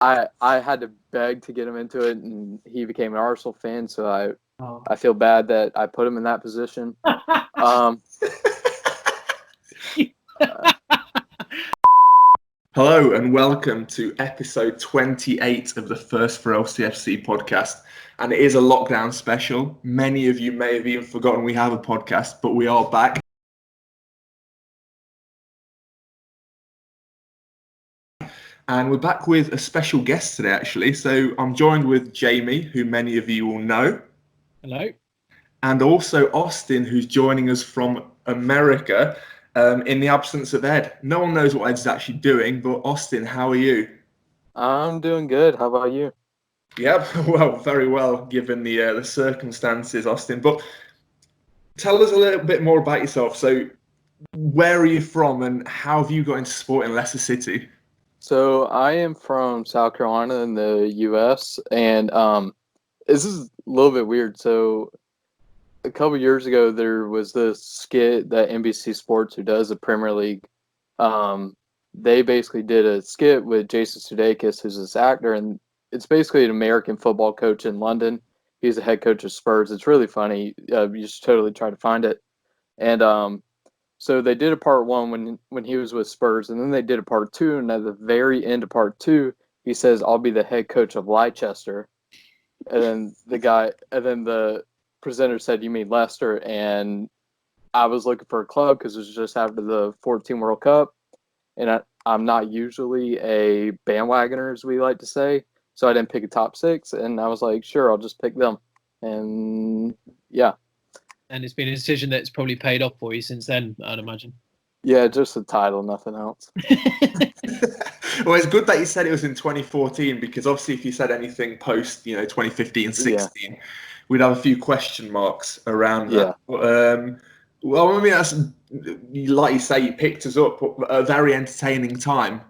I had to beg to get him into it, and he became an Arsenal fan. So I feel bad that I put him in that position. Um, Hello and welcome to episode 28 of the First4LCFC podcast. And it is a lockdown special. Many of you may have even forgotten we have a podcast, but we are back. And we're back with a special guest today, actually. So I'm joined with Jamie, who many of you will know. Hello. And also Austin, who's joining us from America in the absence of Ed. No one knows what Ed's actually doing, but Austin, how are you? I'm doing good. How about you? Yep, well, very well, given the circumstances, Austin. But tell us a little bit more about yourself. So where are you from and how have you got into sport in Leicester City? So I am from South Carolina in the U.S. and this is a little bit weird. So a couple years ago, there was this skit that NBC Sports, who does the Premier League, they basically did a skit with Jason Sudeikis, who's this actor, and it's basically an American football coach in London. He's the head coach of Spurs. It's really funny. You should totally try to find it. And so they did a part one when he was with Spurs, and then they did a part two. And at the very end of part two, he says, "I'll be the head coach of Leicester." And then the presenter said, "You mean Leicester?" And I was looking for a club because it was just after the 14 World Cup, and I'm not usually a bandwagoner, as we like to say, so I didn't pick a top six. And I was like, "Sure, I'll just pick them." And yeah. And it's been a decision that's probably paid off for you since then, I'd imagine. Yeah, just the title, nothing else. Well, it's good that you said it was in 2014 because obviously if you said anything post, 2015, 16, we'd have a few question marks around that. Well, I mean, that's, like you say, you picked us up at a very entertaining time.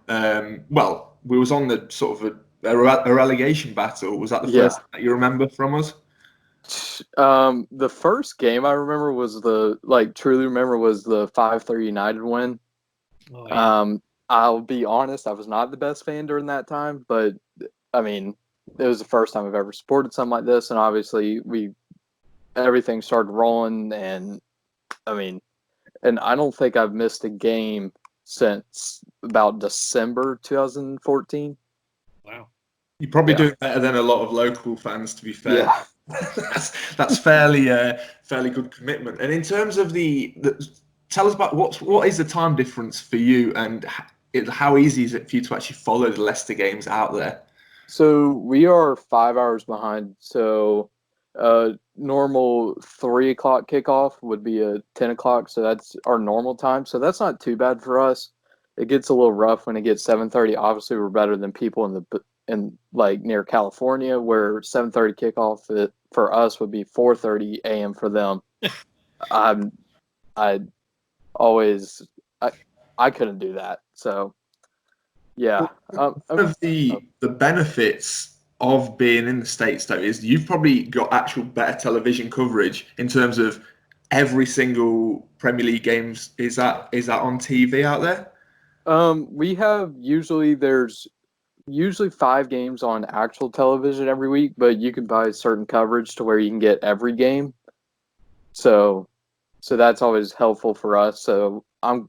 Well, we was on the sort of a relegation battle. Was that the first that you remember from us? The first game I remember was truly remember was the 5-3 United win. Oh, yeah. I'll be honest, I was not the best fan during that time, but I mean, it was the first time I've ever supported something like this, and obviously everything started rolling, and I mean, and I don't think I've missed a game since about December 2014. Wow. You're probably doing better than a lot of local fans, to be fair. Yeah. that's fairly good commitment. And in terms of tell us about what is the time difference for you, and how easy is it for you to actually follow the Leicester games out there? So we are 5 hours behind. So normal 3 o'clock kickoff would be a 10 o'clock. So that's our normal time. So that's not too bad for us. It gets a little rough when it gets 7:30. Obviously, we're better than people in like near California, where 7:30 kickoff for us would be 4:30 a.m. for them. I couldn't do that. So yeah. One of the benefits of being in the States, though, is you've probably got actual better television coverage in terms of every single Premier League games. Is that on TV out there? There's usually 5 games on actual television every week, but you can buy certain coverage to where you can get every game. So that's always helpful for us. So I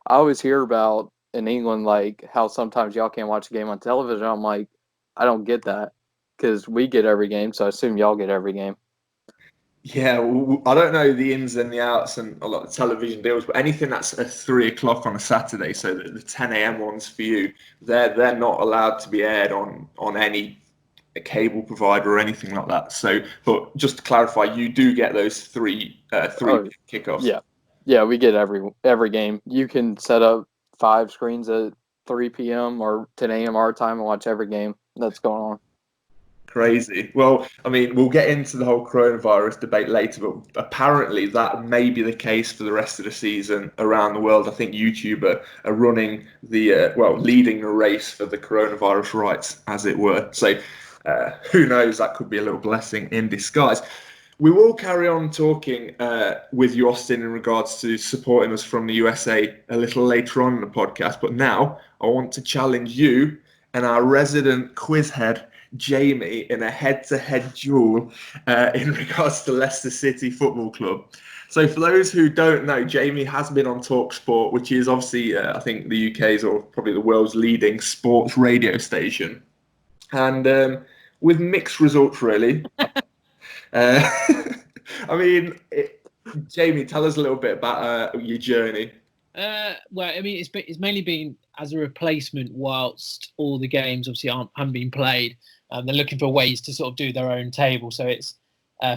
always hear about in England, like how sometimes y'all can't watch a game on television. I'm like, I don't get that because we get every game. So I assume y'all get every game. Yeah, I don't know the ins and the outs and a lot of television deals, but anything that's at 3 o'clock on a Saturday, so the 10 a.m. ones for you, they're not allowed to be aired on any cable provider or anything like that. So, but just to clarify, you do get those three kickoffs. Yeah, we get every game. You can set up 5 screens at 3 p.m. or 10 a.m. our time and watch every game that's going on. Crazy. Well, I mean, we'll get into the whole coronavirus debate later, but apparently that may be the case for the rest of the season around the world. I think YouTube are running leading the race for the coronavirus rights, as it were. So who knows, that could be a little blessing in disguise. We will carry on talking with you, Austin, in regards to supporting us from the USA a little later on in the podcast. But now I want to challenge you and our resident quiz head, Jamie, in a head-to-head duel in regards to Leicester City Football Club. So for those who don't know, Jamie has been on TalkSport, which is obviously, I think, the UK's or probably the world's leading sports radio station. And with mixed results, really. I mean, Jamie, tell us a little bit about your journey. Well, I mean, it's mainly been as a replacement whilst all the games obviously haven't been played. They're looking for ways to sort of do their own table. So it's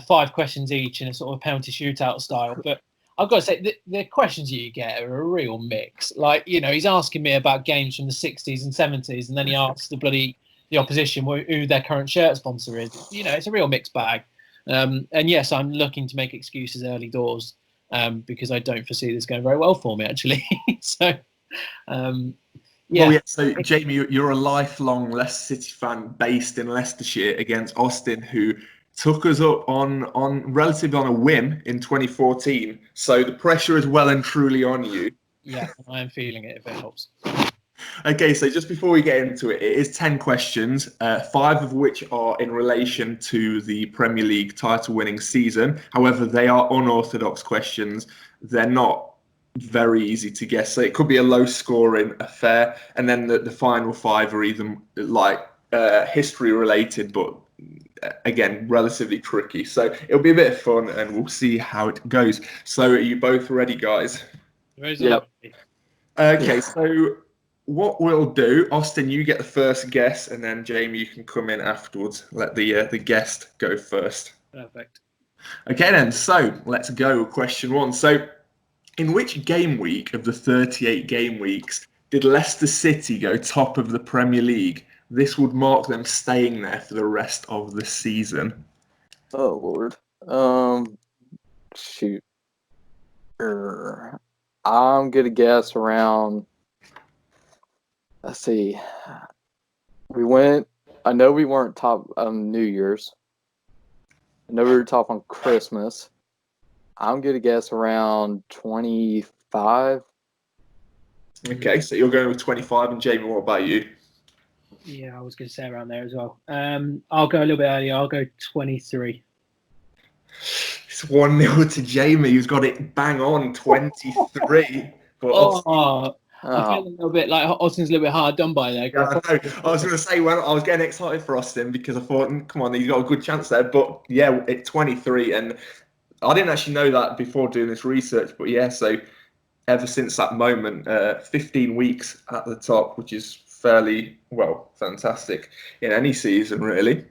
5 questions each in a sort of penalty shootout style. But I've got to say, the questions you get are a real mix. Like, you know, he's asking me about games from the 60s and 70s, and then he asks the opposition who their current shirt sponsor is. You know, it's a real mixed bag. And yes, I'm looking to make excuses early doors because I don't foresee this going very well for me, actually. So, yeah. Well, yeah. So, Jamie, you're a lifelong Leicester City fan based in Leicestershire against Austin, who took us up on relatively on a whim in 2014. So the pressure is well and truly on you. Yeah, I am feeling it, if it helps. Okay, so just before we get into it, it is 10 questions, 5 of which are in relation to the Premier League title-winning season. However, they are unorthodox questions. They're not very easy to guess. So it could be a low-scoring affair, and then the final 5 are either like history-related, but again, relatively tricky. So it'll be a bit of fun, and we'll see how it goes. So are you both ready, guys? Yep. Okay, so what we'll do, Austin, you get the first guess, and then Jamie, you can come in afterwards. Let the guest go first. Perfect. Okay, then. So let's go. Question 1. So, in which game week of the 38 game weeks did Leicester City go top of the Premier League? This would mark them staying there for the rest of the season. Oh Lord. Shoot. I'm gonna guess around. Let's see. I know we weren't top on New Year's. I know we were top on Christmas. I'm gonna guess around 25. Okay, so you're going with 25, and Jamie, what about you? Yeah, I was going to say around there as well. I'll go a little bit earlier. I'll go 23. It's 1-0 to Jamie, who's got it bang on, 23. But I feel a little bit like Austin's a little bit hard done by there. Yeah, I was going to say, when I was getting excited for Austin because I thought, come on, he's got a good chance there. But yeah, it's 23. And I didn't actually know that before doing this research. But yeah, so ever since that moment, 15 weeks at the top, which is fairly, well, fantastic in any season, really.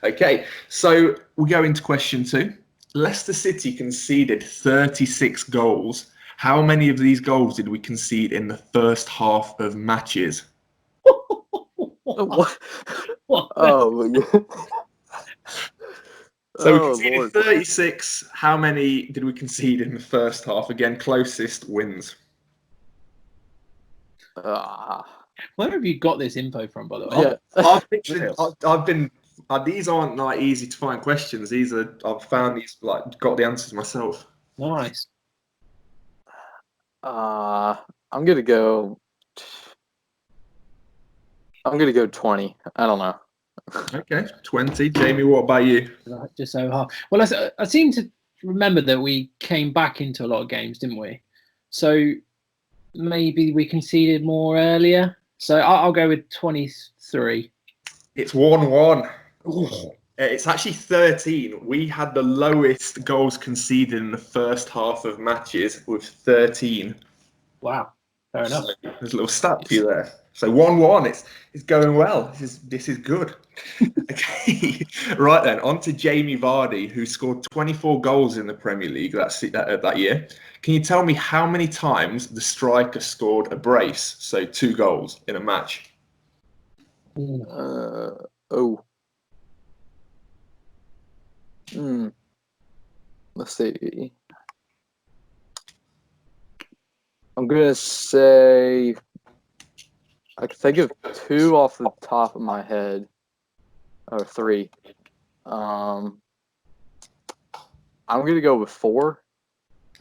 Okay, so we go into question 2. Leicester City conceded 36 goals. How many of these goals did we concede in the first half of matches? What? Oh my God. So we conceded 36. How many did we concede in the first half? Again, closest wins. Where have you got this info from, by the way? Yeah. I've been. These aren't like easy to find questions. I've found these, like, got the answers myself. Nice. I'm gonna go 20. I don't know. Okay, 20. Jamie, what about you? Just so hard. Well, I seem to remember that we came back into a lot of games, didn't we? So maybe we conceded more earlier. So I'll go with 23. It's 1-1. It's actually 13. We had the lowest goals conceded in the first half of matches with 13. Wow, fair enough. So there's a little stat for you there. So 1-1. It's going well. This is good. Okay, right then. On to Jamie Vardy, who scored 24 goals in the Premier League that year. Can you tell me how many times the striker scored a brace, so 2 goals in a match? Let's see. I'm gonna say I can think of 2 off the top of my head, or 3. I'm gonna go with 4.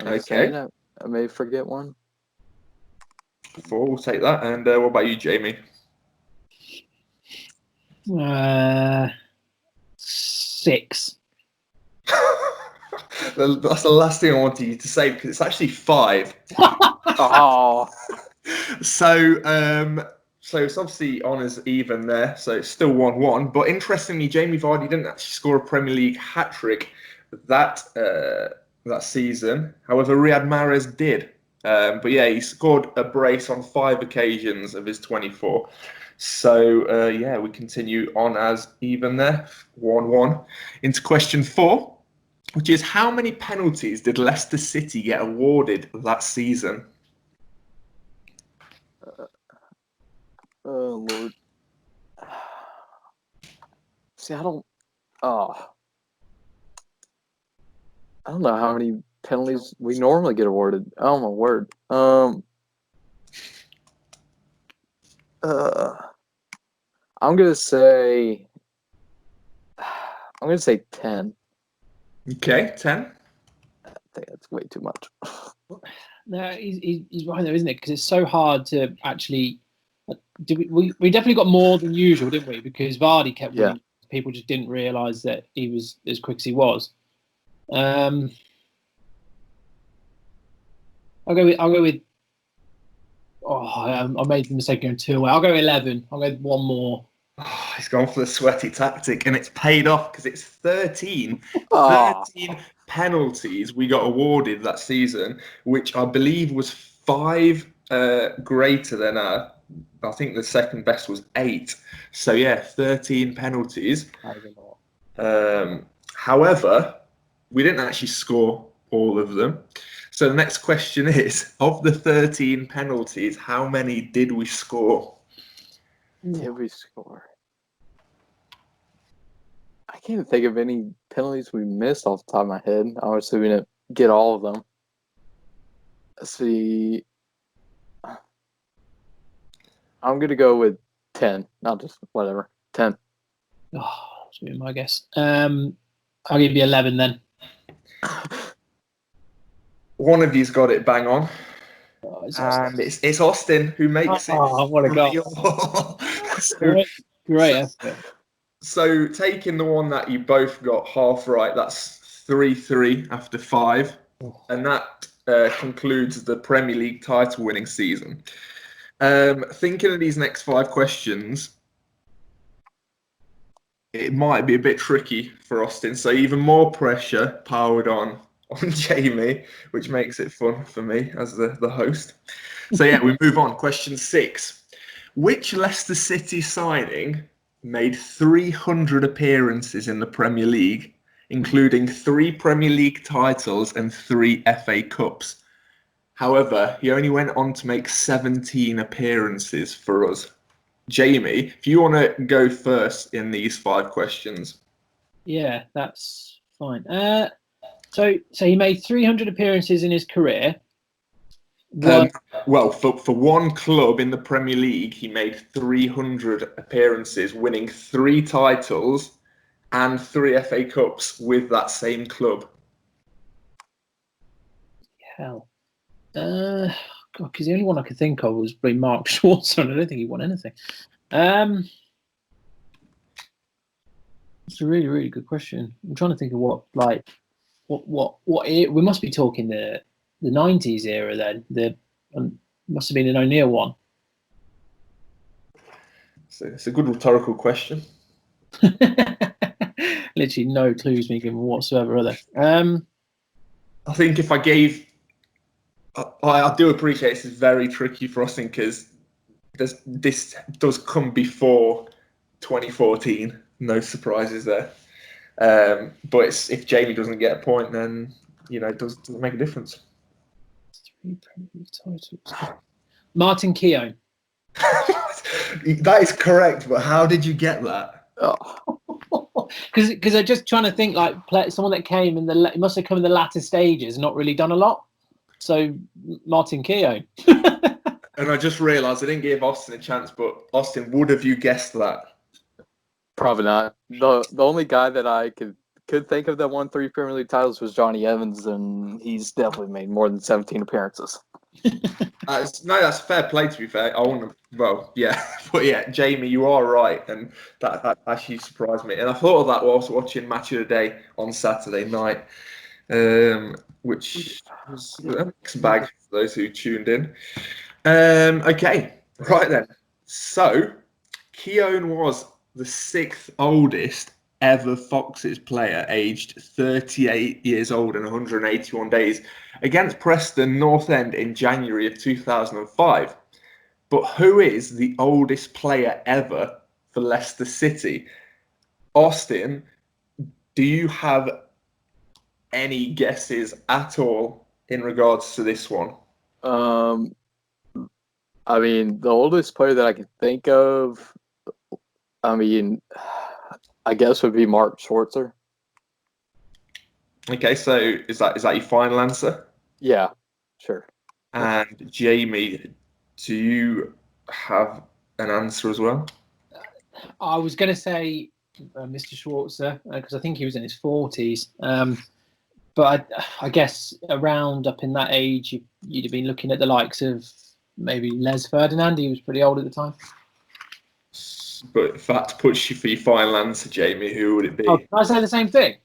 Okay. I may forget one. 4, we'll take that. And what about you, Jamie? 6. That's the last thing I wanted you to say because it's actually 5. Oh, So it's obviously honours even there. So it's still 1-1. But interestingly, Jamie Vardy didn't actually score a Premier League hat trick that season. However, Riyad Mahrez did. But yeah, he scored a brace on 5 occasions of his 24. So yeah, we continue on as even there, 1-1. Into question 4, which is how many penalties did Leicester City get awarded that season? oh Lord. See, I don't. Oh, I don't know how many penalties we normally get awarded. Oh my word. I'm gonna say. I'm gonna say 10. Okay, 10. I think that's way too much. No, he's right there, isn't it? Because it's so hard to actually. We definitely got more than usual, didn't we? Because Vardy kept winning. People just didn't realise that he was as quick as he was. I'll go with. Oh, I made the mistake going 2 away. I'll go 11. I'll go one more. Oh, he's gone for the sweaty tactic, and it's paid off because it's 13. Oh. 13 penalties we got awarded that season, which I believe was 5 greater than I think the second best was 8. So yeah, 13 penalties. However, we didn't actually score all of them. So the next question is, of the 13 penalties, how many did we score? Did we score? I can't think of any penalties we missed off the top of my head. Obviously, we didn't get all of them. Let's see. I'm going to go with 10. Not just whatever. 10. Oh, that's my guess. I'll give you 11 then. One of you's got it bang on. Oh, And it's Austin who makes it. Oh, what a goal. Great effort. So taking the one that you both got half right, that's 3-3 after 5. And that concludes the Premier League title winning season. Thinking of these next 5 questions, it might be a bit tricky for Austin. So even more pressure powered on Jamie, which makes it fun for me as the host. So yeah, we move on. Question 6. Which Leicester City signing made 300 appearances in the Premier League, including 3 Premier League titles and 3 FA Cups? However, he only went on to make 17 appearances for us. Jamie, if you want to go first in these 5 questions. Yeah, that's fine. So he made 300 appearances in his career. Well, for one club in the Premier League, he made 300 appearances, winning 3 titles and 3 FA Cups with that same club. Hell. Because the only one I could think of was Mark Schwarzer, and I don't think he won anything. It's a really, really good question. I'm trying to think of what we must be talking the 90s era then. Must have been an O'Neill one. So it's a good rhetorical question. Literally no clues being given whatsoever, are there? I think if I gave... I do appreciate this is very tricky for us because this does come before 2014. No surprises there. But if Jamie doesn't get a point, then it doesn't make a difference. 3 Premier League titles. Martin Keown. That is correct, but how did you get that? Because I'm just trying to think someone that came it must have come in the latter stages, not really done a lot. So Martin Keown. And I just realised I didn't give Austin a chance, but Austin, would have you guessed that? Probably not. The only guy that I could think of that won 3 Premier League titles was Johnny Evans, and he's definitely made more than 17 appearances. That's fair play. To be fair, I want to. Well, yeah, but yeah, Jamie, you are right, and that actually surprised me. And I thought of that whilst watching Match of the Day on Saturday night, which was a mixed bag for those who tuned in. Okay, right then. So, Keown was the 6th oldest ever Foxes player, aged 38 years old and 181 days, against Preston North End in January of 2005. But who is the oldest player ever for Leicester City? Austin, do you have any guesses at all in regards to this one? I mean, the oldest player that I can think of, I mean, I guess would be Mark Schwarzer. Okay, so is that your final answer? Yeah, sure. And Jamie, do you have an answer as well? I was going to say Mr. Schwarzer because I think he was in his 40s. But I guess around up in that age, you'd have been looking at the likes of maybe Les Ferdinand. He was pretty old at the time. But if that puts you for your final answer, Jamie, who would it be? Oh, can I say the same thing?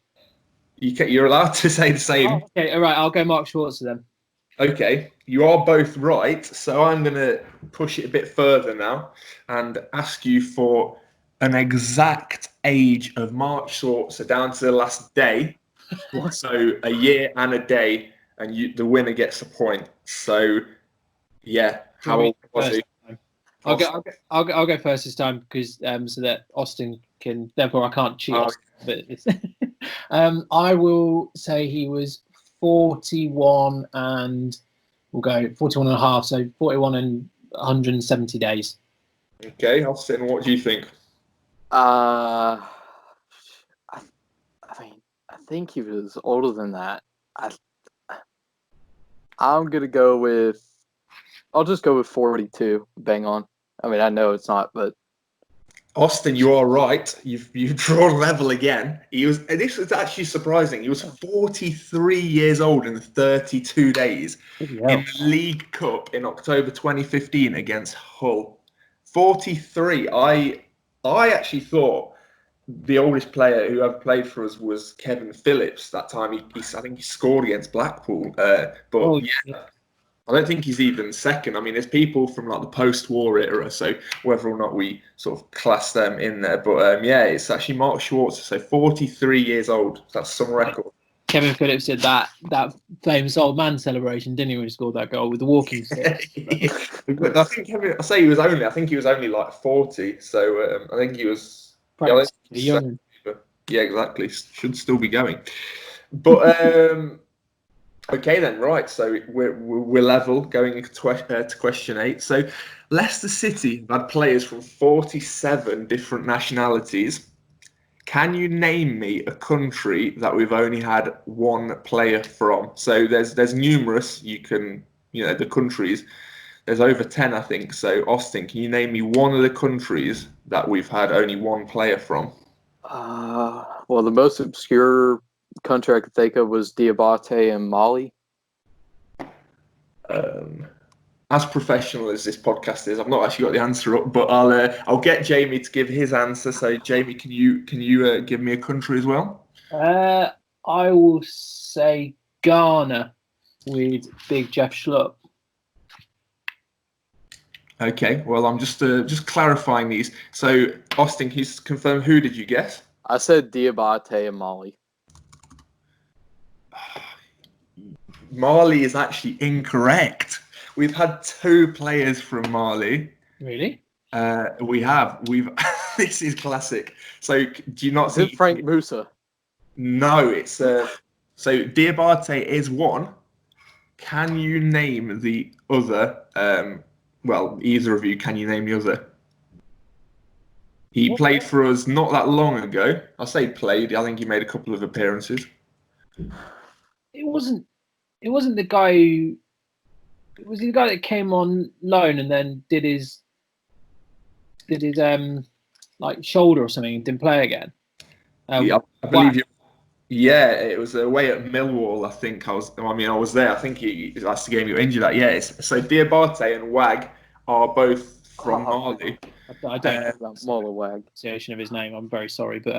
You're allowed to say the same. Oh, okay, all right. I'll go Mark Schwarzer then. Okay, you are both right. So I'm going to push it a bit further now and ask you for an exact age of Mark Schwarzer down to the last day. So a year and a day, and the winner gets a point. So, yeah, how old was he? I'll go first this time because so that Austin can. Therefore, I can't cheat. Austin, but it's I will say he was 41 and we'll go 41 and a half. So 41 and 170 days. Okay, Austin, what do you think? I mean, I think he was older than that. I'm gonna go with. I'll just go with 42. Bang on. I mean, I know it's not, but Austin, you are right. You've drawn level again. This was actually surprising. He was 43 years old in 32 days in the League Cup in October 2015 against Hull. 43. I actually thought the oldest player who ever played for us was Kevin Phillips. That time, I think he scored against Blackpool. But yeah. I don't think he's even second. I mean, there's people from like the post-war era, so whether or not we sort of class them in there. But yeah, it's actually Mark Schwarzer, so 43 years old. That's some record. Kevin Phillips did that famous old man celebration, didn't he, when he scored that goal with the walking stick? I think I think he was only like 40, so I think he was young. Yeah, exactly. Should still be going. But okay then, right. So we're level going to question 8. So Leicester City have had players from 47 different nationalities. Can you name me a country that we've only had one player from? So there's numerous. You can the countries. There's over 10, I think. So Austin, can you name me one of the countries that we've had only one player from? Well, the most obscure country I could think of was Diabate in Mali. As professional as this podcast is, I've not actually got the answer up, but I'll get Jamie to give his answer. So, Jamie, can you give me a country as well? I will say Ghana with Big Jeff Schlupp. Okay, well, I'm just clarifying these. So, Austin, can you confirm who did you guess? I said Diabate in Mali. Mali is actually incorrect. We've had 2 players from Mali. Really? We've. This is classic. So, do you not see Frank Musa? No, it's so Diabate is one. Can you name the other? Well, either of you, can you name the other? He played for us not that long ago. I say played. I think he made a couple of appearances. It wasn't the guy who. Was he the guy that came on loan and then did his like shoulder or something and didn't play again? Yeah, I believe you. Yeah, it was away at Millwall. I think I was. I mean, I was there. I think that's the game you were injured at. Yeah. So Diabate and Wag are both from Oh, Mali. I don't know about Mola Wag. the pronunciation of his name. I'm very sorry, but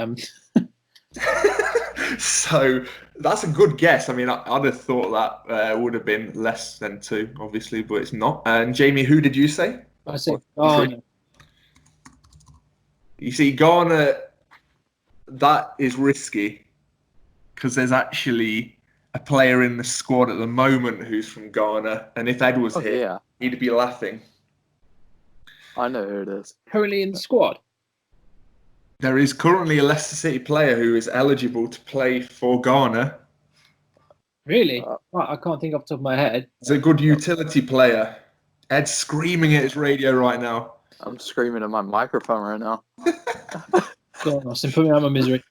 So that's a good guess. I mean, I'd have thought that would have been less than 2, obviously, but it's not. And Jamie, who did you say? I said What country? Ghana. You see, Ghana, that is risky because there's actually a player in the squad at the moment who's from Ghana, and if Ed was Oh, here, yeah. he'd be laughing. I know who it is. Currently in the squad. There is currently a Leicester City player who is eligible to play for Ghana. Really? I can't think off the top of my head. He's a good utility player. Ed's screaming at his radio right now. I'm screaming at my microphone right now. Go on, Austin, put me out of my misery.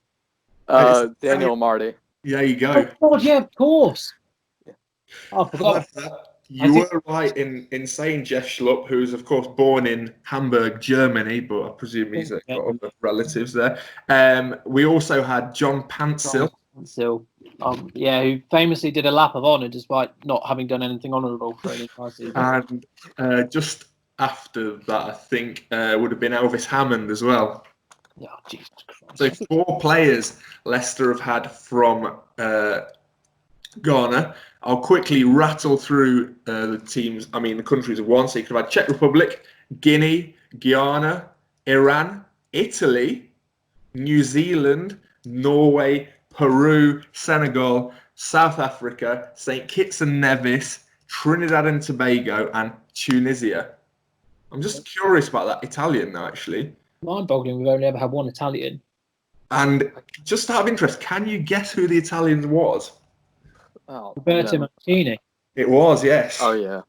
Daniel Marty. There you go. Oh, God, yeah, of course. Yeah. I forgot. You were right in saying Jeff Schlupp, who's of course born in Hamburg, Germany, but I presume he's got other relatives there. We also had John Pansil. Yeah, who famously did a lap of honour despite not having done anything honourable for any last season. And just after that, I think would have been Elvis Hammond as well. Oh, Jesus Christ. So 4 players Leicester have had from Ghana. I'll quickly rattle through the teams. I mean, the countries of one. So you could have had Czech Republic, Guinea, Guyana, Iran, Italy, New Zealand, Norway, Peru, Senegal, South Africa, St. Kitts and Nevis, Trinidad and Tobago, and Tunisia. I'm just curious about that Italian now, actually. Mind-boggling, we've only ever had one Italian. And just out of interest, can you guess who the Italian was? Oh, Roberto no. Mancini. It was, yes. Oh, yeah.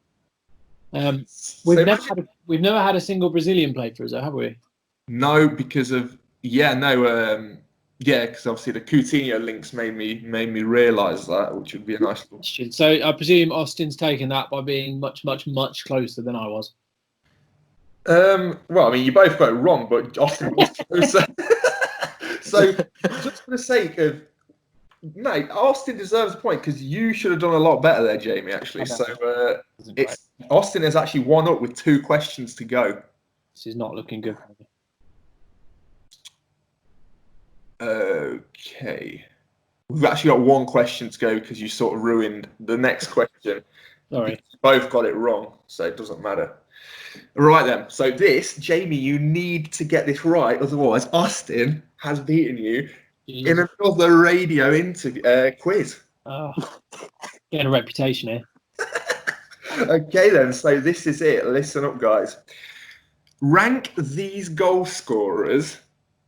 We've never had a single Brazilian play for us, though, have we? No, because of because obviously the Coutinho links made me realise that, which would be a nice little. So I presume Austin's taken that by being much, much, much closer than I was. Well, I mean, you both got it wrong, but Austin was closer. So, just for the sake of, mate, Austin deserves a point because you should have done a lot better there, Jamie. Actually, so Austin is actually 1 up with 2 questions to go. This is not looking good. Okay, we've actually got 1 question to go because you sort of ruined the next question. Sorry, both got it wrong, so it doesn't matter. Right then, so Jamie, you need to get this right, otherwise Austin has beaten you in another radio quiz. Oh, getting a reputation here. Okay then, so this is it. Listen up, guys. Rank these goal scorers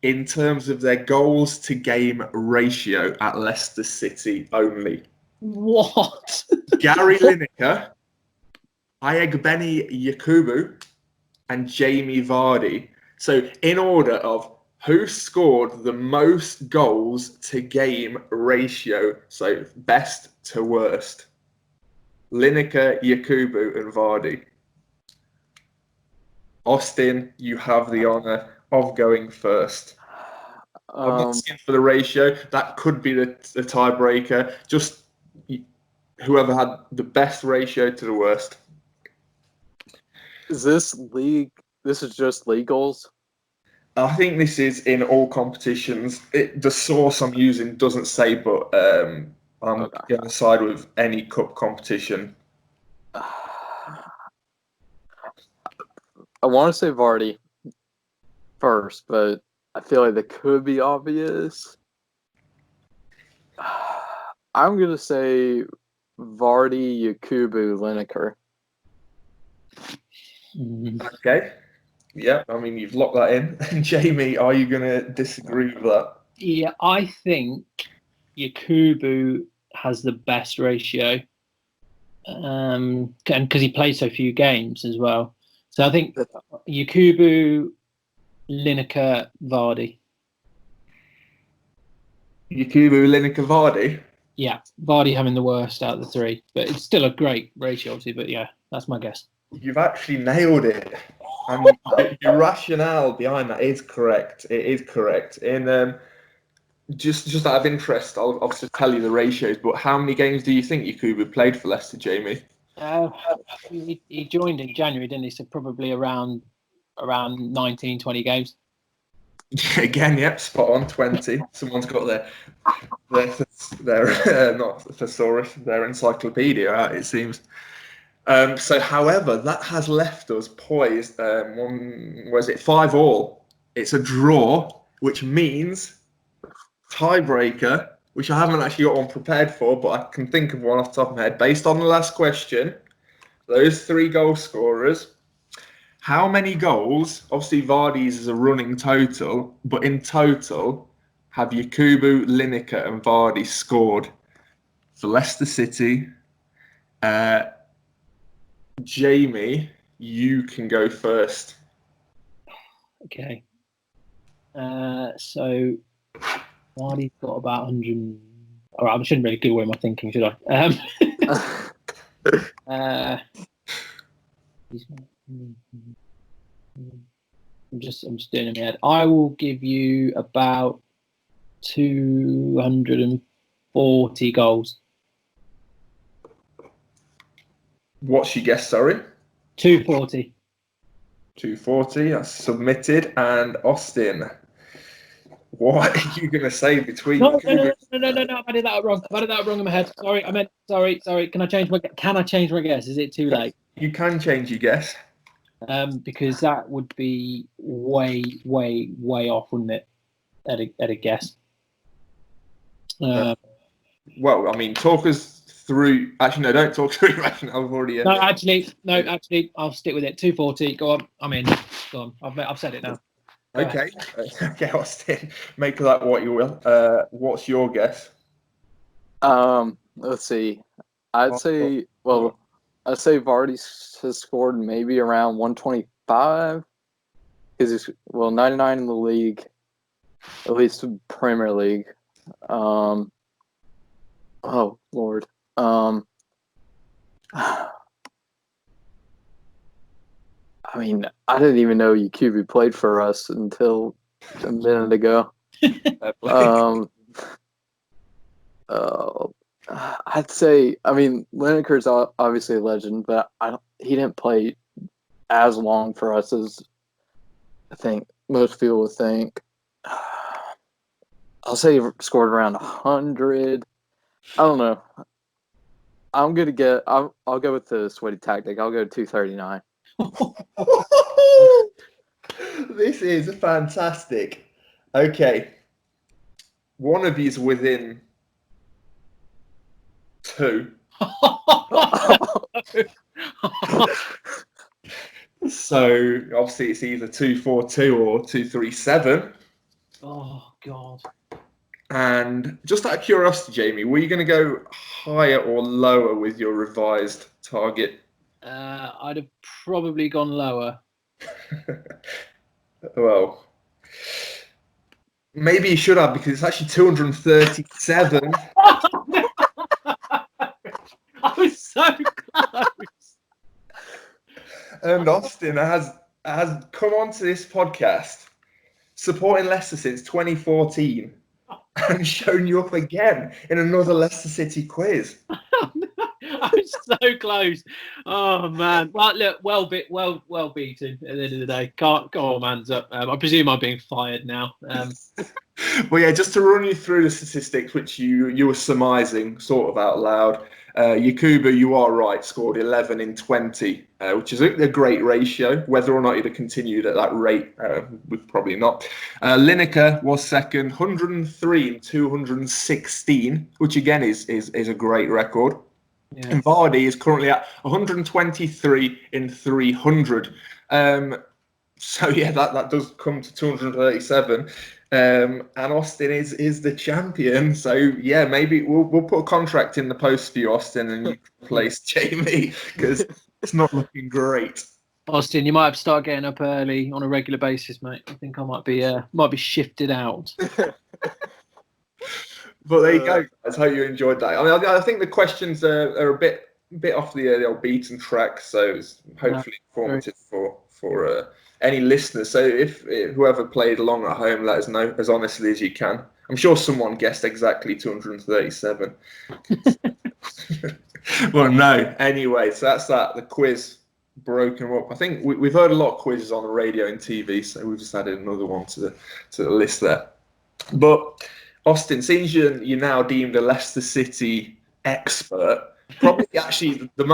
in terms of their goals to game ratio at Leicester City only. What? Gary Lineker, Ayegbeni Yakubu, and Jamie Vardy. So in order of who scored the most goals to game ratio, so best to worst. Lineker, Yakubu, and Vardy. Austin, you have the honour of going first. I'm not asking for the ratio. That could be the tiebreaker. Just whoever had the best ratio to the worst. Is this league? This is just league goals? I think this is in all competitions. The source I'm using doesn't say, but I'm going to side with any cup competition. I want to say Vardy first, but I feel like that could be obvious. I'm going to say Vardy, Yakubu, Lineker. Okay. Yeah, I mean, you've locked that in. And Jamie, are you going to disagree with that? Yeah, I think Yakubu has the best ratio because he played so few games as well. So I think Yakubu, Lineker, Vardy. Yakubu, Lineker, Vardy? Yeah, Vardy having the worst out of the 3. But it's still a great ratio, obviously. But yeah, that's my guess. You've actually nailed it. And your rationale behind that is correct. It is correct. In Just out of interest, I'll obviously tell you the ratios, but how many games do you think Yakubu played for Leicester, Jamie? He joined in January, didn't he? So probably around 19, 20 games. Again, yep, spot on, 20. Someone's got their not thesaurus, their encyclopedia out, it seems. So, however, that has left us poised. Was it 5-5? It's a draw, which means tiebreaker, which I haven't actually got one prepared for, but I can think of one off the top of my head. Based on the last question, those 3 goal scorers, how many goals? Obviously, Vardy's is a running total, but in total, have Yakubu, Lineker, and Vardy scored for Leicester City? Jamie, you can go first. Okay. So Vardy's got about 100. All right, I shouldn't really give away my thinking, should I? I'm just doing it in my head. I will give you about 240 goals. What's your guess, sorry? 240. 240, that's submitted. And Austin, what are you going to say between... No, I've added that wrong. I've added that wrong in my head. Sorry. Can I change my guess? Is it too late? You can change your guess. Because that would be way off, wouldn't it? At a guess. Well, I mean, talk us through. Actually, no, don't talk through. I've already. No, actually, I'll stick with it. 240. Go on. I'm in. Go on. I've said it now. Okay, Austin, make that what you will. What's your guess? Let's see. I'd say Vardy has scored maybe around 125 because he's 99 in the league, at least Premier League. Oh Lord. I mean, I didn't even know Yakubu played for us until a minute ago. I'd say, I mean, Lineker's obviously a legend, but he didn't play as long for us as I think most people would think. I'll say he scored around 100. I don't know. I'm gonna get. I'll go with the sweaty tactic. I'll go 239. This is fantastic. Okay, one of you's within 2. So obviously it's either 242 or 237. Oh God. And just out of curiosity, Jamie, were you going to go higher or lower with your revised target? I'd have probably gone lower. Well, maybe you should have, because it's actually 237. I was so close. And Austin has come onto this podcast supporting Leicester since 2014 and shown you up again in another Leicester City quiz. I was so close. Oh man! Well, look, well beaten at the end of the day. Can't go on, man's up. I presume I'm being fired now. Well, yeah, just to run you through the statistics, which you were surmising sort of out loud. Yakubu, you are right, scored 11 in 20, which is a great ratio. Whether or not he'd have continued at that rate, would probably not. Lineker was second, 103 in 216, which again is a great record. Yeah. And Vardy is currently at 123 in 300. So yeah, that does come to 237. And Austin is the champion. So yeah, maybe we'll put a contract in the post for you, Austin, and you replace Jamie, because it's not looking great. Austin, you might have to start getting up early on a regular basis, mate. I think I might be shifted out. But there you go, guys. Hope you enjoyed that. I mean, I think the questions are a bit off the old beaten track, so it's hopefully informative for any listeners. So if whoever played along at home, let us know as honestly as you can. I'm sure someone guessed exactly 237. Well, no. Anyway, so that's that. The quiz broken up. I think we've heard a lot of quizzes on the radio and TV, so we've just added another one to the list there. But Austin, since you're now deemed a Leicester City expert, probably actually the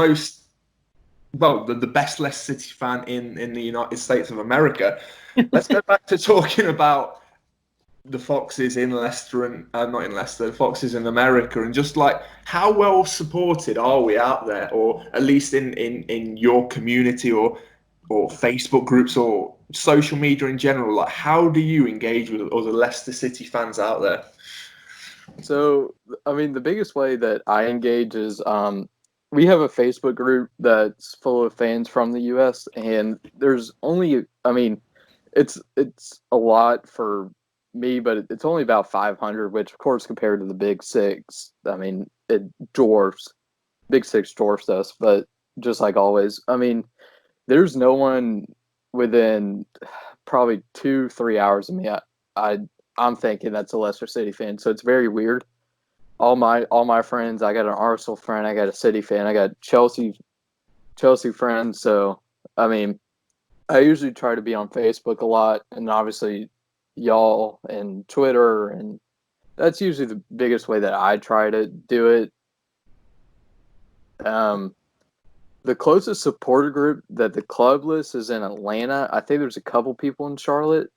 best Leicester City fan in the United States of America. Let's go back to talking about the Foxes in Leicester and not in Leicester, the Foxes in America, and just like how well supported are we out there, or at least in your community or Facebook groups or social media in general? Like, how do you engage with other Leicester City fans out there? So, I mean, the biggest way that I engage is we have a Facebook group that's full of fans from the U.S. and there's only, I mean, it's a lot for me, but it's only about 500, which of course compared to the Big Six, I mean, it dwarfs. Big Six dwarfs us, but just like always, I mean, there's no one within probably 2-3 hours of me. I'm thinking that's a Leicester City fan, so it's very weird. All my friends, I got an Arsenal friend, I got a City fan, I got Chelsea friends. So I mean, I usually try to be on Facebook a lot, and obviously y'all and Twitter, and that's usually the biggest way that I try to do it. The closest supporter group that the club lists is in Atlanta. I think there's a couple people in Charlotte.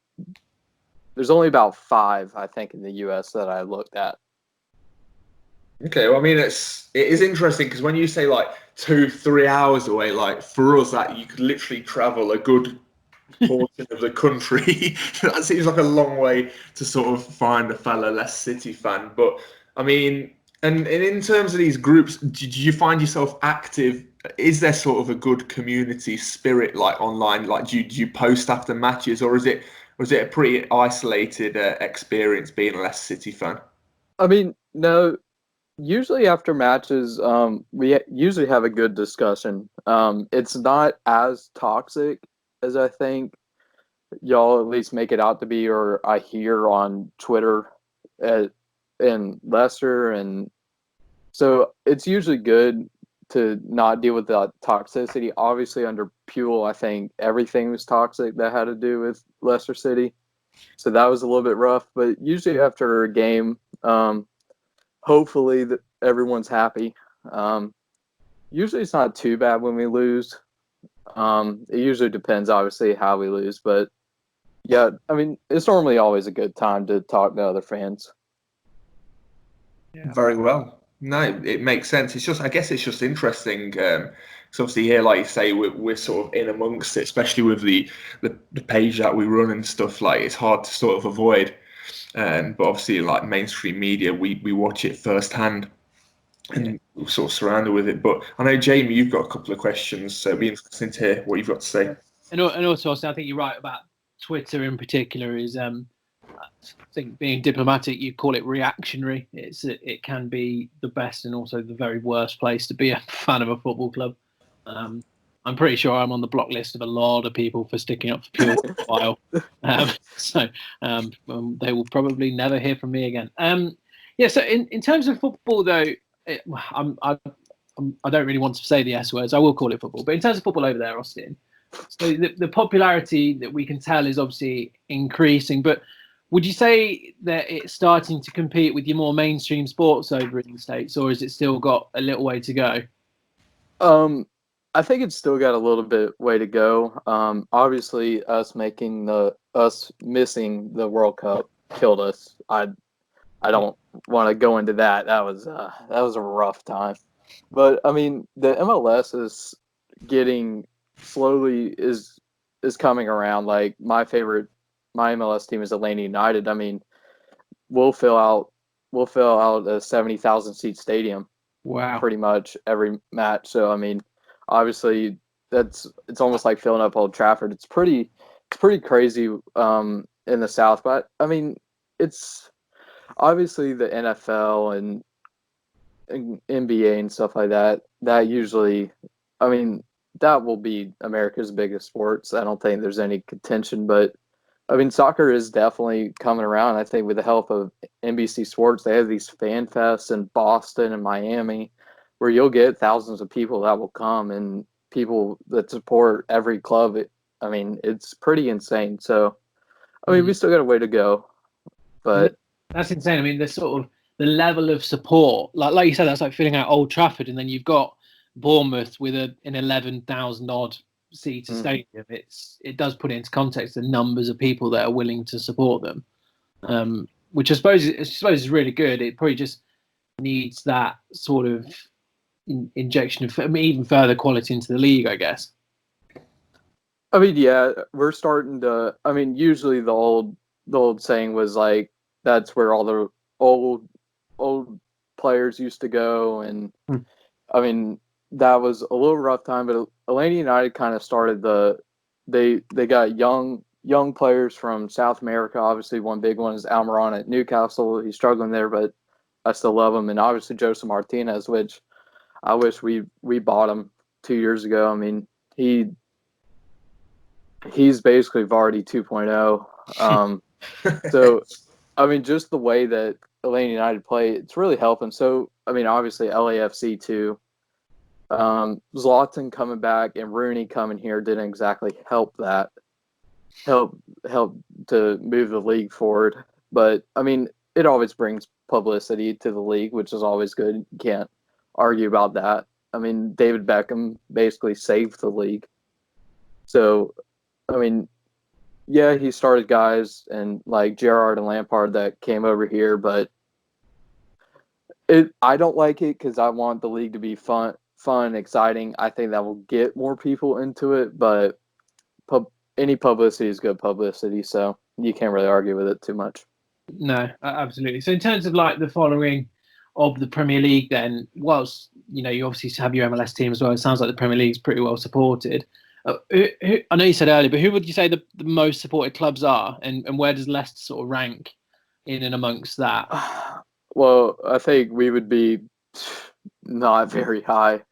There's only about 5, I think, in the U.S. that I looked at. Okay, well, I mean, it is interesting because when you say like 2-3 hours away, like for us, that you could literally travel a good portion of the country. That seems like a long way to sort of find a fellow Leicester City fan. But I mean, and in terms of these groups, did you find yourself active? Is there sort of a good community spirit like online? Like, do you post after matches, or is it a pretty isolated experience being a Leicester City fan? I mean, no. Usually after matches, we usually have a good discussion. It's not as toxic as I think y'all at least make it out to be, or I hear on Twitter in Leicester, and so it's usually good to not deal with the toxicity. Obviously, under Puel, I think everything was toxic that had to do with Leicester City, so that was a little bit rough. But usually after a game, hopefully that everyone's happy. Usually it's not too bad when we lose. It usually depends, obviously, how we lose, but yeah, I mean, it's normally always a good time to talk to other fans. Yeah. Very well. No, it makes sense. It's just, I guess it's just interesting. So obviously here, like you say, we're sort of in amongst it, especially with the page that we run and stuff. Like, it's hard to sort of avoid. But obviously, like mainstream media, we watch it firsthand and we're sort of surrounded with it. But I know, Jamie, you've got a couple of questions, so it'd be interesting to hear what you've got to say. And also, I think you're right about Twitter in particular. Is I think being diplomatic, you call it reactionary. It can be the best and also the very worst place to be a fan of a football club. I'm pretty sure I'm on the block list of a lot of people for sticking up for Pure for a while. So they will probably never hear from me again. So in terms of football, though, I don't really want to say the S words. I will call it football. But in terms of football over there, Austin, so the popularity that we can tell is obviously increasing. But would you say that it's starting to compete with your more mainstream sports over in the States, or has it still got a little way to go? I think it's still got a little bit way to go. Obviously, us missing the World Cup killed us. I don't want to go into that. That was a rough time. But I mean, the MLS is getting slowly is coming around. Like my MLS team is Atlanta United. I mean, we'll fill out a 70,000 seat stadium. Wow. Pretty much every match. So I mean, obviously it's almost like filling up Old Trafford. It's pretty crazy in the South, but I mean, it's obviously the NFL and NBA and stuff like that. That usually, I mean, that will be America's biggest sports. I don't think there's any contention, but I mean, soccer is definitely coming around. I think with the help of NBC Sports, they have these fan fests in Boston and Miami where you'll get thousands of people that will come and people that support every club. I mean, it's pretty insane. So, I mean, we still got a way to go, but that's insane. I mean, the sort of the level of support, like you said, that's like filling out Old Trafford, and then you've got Bournemouth with an 11,000 odd seater stadium. It does put it into context the numbers of people that are willing to support them, which I suppose is really good. It probably just needs that sort of injection of even further quality into the league, I guess. I mean, yeah, we're starting to. I mean, usually the old saying was like that's where all the old players used to go, and I mean that was a little rough time. But Atlanta United kind of started they got young players from South America. Obviously, one big one is Almiron at Newcastle. He's struggling there, but I still love him. And obviously Joseph Martinez, which I wish we bought him 2 years ago. I mean he's basically Vardy 2.0. So, I mean, just the way that Atlanta United play, it's really helping. So, I mean, obviously LAFC too. Zlatan coming back and Rooney coming here didn't exactly help to move the league forward. But, I mean, it always brings publicity to the league, which is always good. You can't argue about that. I mean, David Beckham basically saved the league. So, I mean, yeah, he started guys and like Gerrard and Lampard that came over here, but I don't like it because I want the league to be fun, exciting. I think that will get more people into it, but any publicity is good publicity, so you can't really argue with it too much. No, absolutely. So in terms of like the following of the Premier League, then, whilst you obviously have your MLS team as well, it sounds like the Premier League is pretty well supported. I know you said earlier, but who would you say the most supported clubs are, and where does Leicester sort of rank in and amongst that? Well, I think we would be not very high.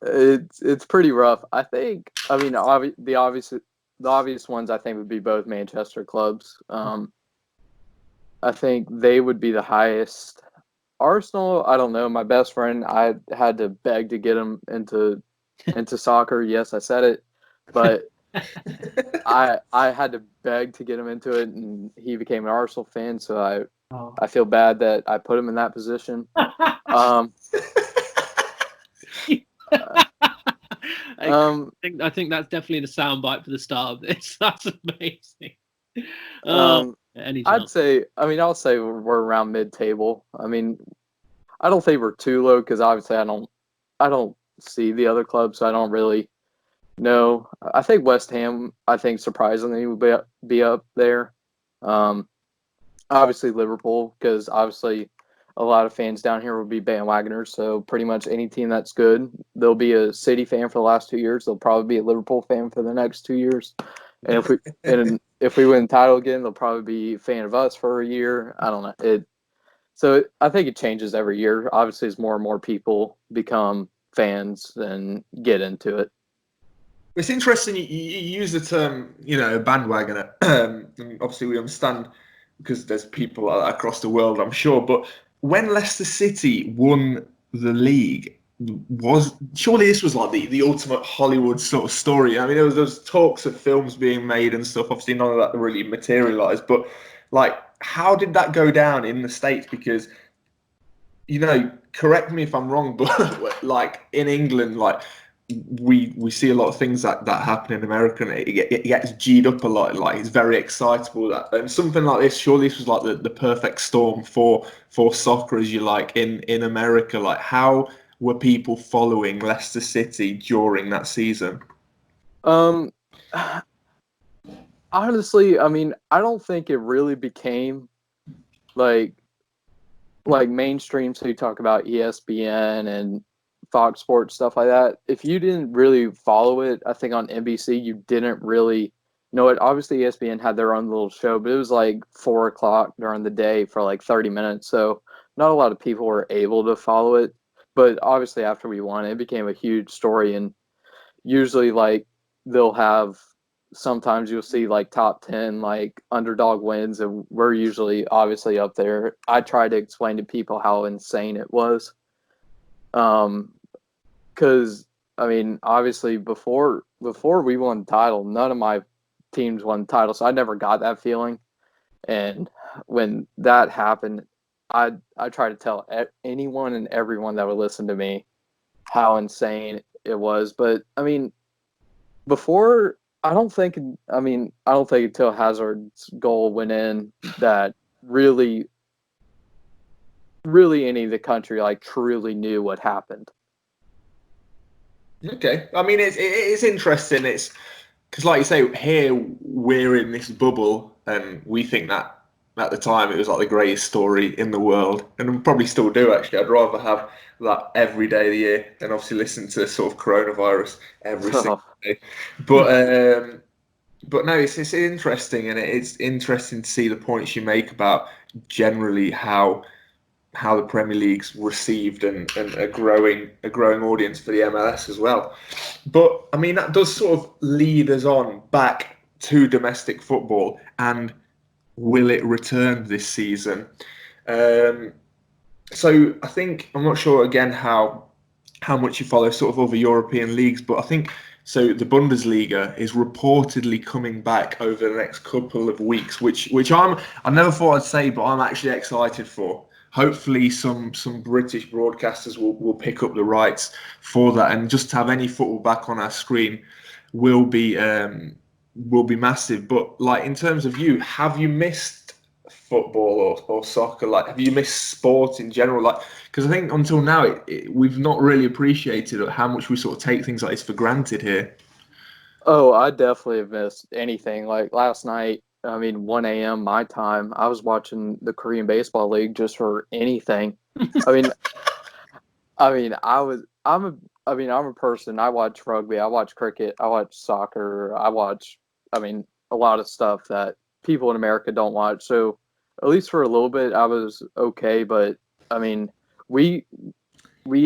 It's pretty rough. I think. I mean, the obvious ones I think would be both Manchester clubs. I think they would be the highest. Arsenal, I don't know. My best friend, I had to beg to get him into soccer. Yes, I said it, but I had to beg to get him into it, and he became an Arsenal fan. So I feel bad that I put him in that position. I think that's definitely the soundbite for the start of this. That's amazing. I'll say we're around mid-table. I mean, I don't think we're too low because obviously I don't see the other clubs, so I don't really know. I think West Ham, surprisingly, would be up there. Obviously Liverpool, because obviously a lot of fans down here will be bandwagoners. So pretty much any team that's good, they'll be a City fan for the last 2 years. They'll probably be a Liverpool fan for the next 2 years. And if we win the title again, they'll probably be a fan of us for a year. I don't know. So I think it changes every year. Obviously, as more and more people become fans and get into it. It's interesting you use the term, bandwagoner. Obviously, we understand because there's people across the world, I'm sure. But when Leicester City won the league, surely this was like the ultimate Hollywood sort of story. I mean, there was talks of films being made and stuff. Obviously, none of that really materialized. But like, how did that go down in the States? Because correct me if I'm wrong, but like in England, like we see a lot of things that happen in America, and it gets G'd up a lot. Like it's very excitable. And something like this, surely this was like the perfect storm for soccer, as you like in America. Like, how were people following Leicester City during that season? Honestly, I mean, I don't think it really became like mainstream. So you talk about ESPN and Fox Sports, stuff like that. If you didn't really follow it, I think on NBC, you didn't really know it. Obviously, ESPN had their own little show, but it was like 4 o'clock during the day for like 30 minutes. So not a lot of people were able to follow it. But obviously, after we won, it became a huge story. And usually, like, they'll have sometimes you'll see like top 10 like underdog wins, and we're usually obviously up there. I try to explain to people how insane it was. Because I mean, obviously before we won the title, none of my teams won the title, so I never got that feeling. And when that happened, I try to tell anyone and everyone that would listen to me how insane it was. But I mean, before I don't think until Hazard's goal went in that really any of the country like truly knew what happened. Okay, I mean it's interesting. It's because, like you say, here we're in this bubble, and we think that at the time it was like the greatest story in the world, and we probably still do. Actually, I'd rather have that every day of the year than obviously listen to sort of coronavirus every single day. But no, it's interesting, and it's interesting to see the points you make about generally how the Premier League's received and a growing audience for the MLS as well. But I mean that does sort of lead us on back to domestic football, and will it return this season? So I think I'm not sure again how much you follow sort of other European leagues, but I think so. The Bundesliga is reportedly coming back over the next couple of weeks, which I never thought I'd say, but I'm actually excited for. Hopefully, some British broadcasters will pick up the rights for that, and just to have any football back on our screen will be massive. But like in terms of you, have you missed football or soccer? Like, have you missed sport in general? Like, because I think until now we've not really appreciated how much we sort of take things like this for granted here. Oh, I definitely have missed anything. Like last night, I mean, 1 a.m. my time, I was watching the Korean Baseball League just for anything. I mean, I'm a person. I watch rugby, I watch cricket, I watch soccer, I mean, a lot of stuff that people in America don't watch. So at least for a little bit, I was okay. But I mean, we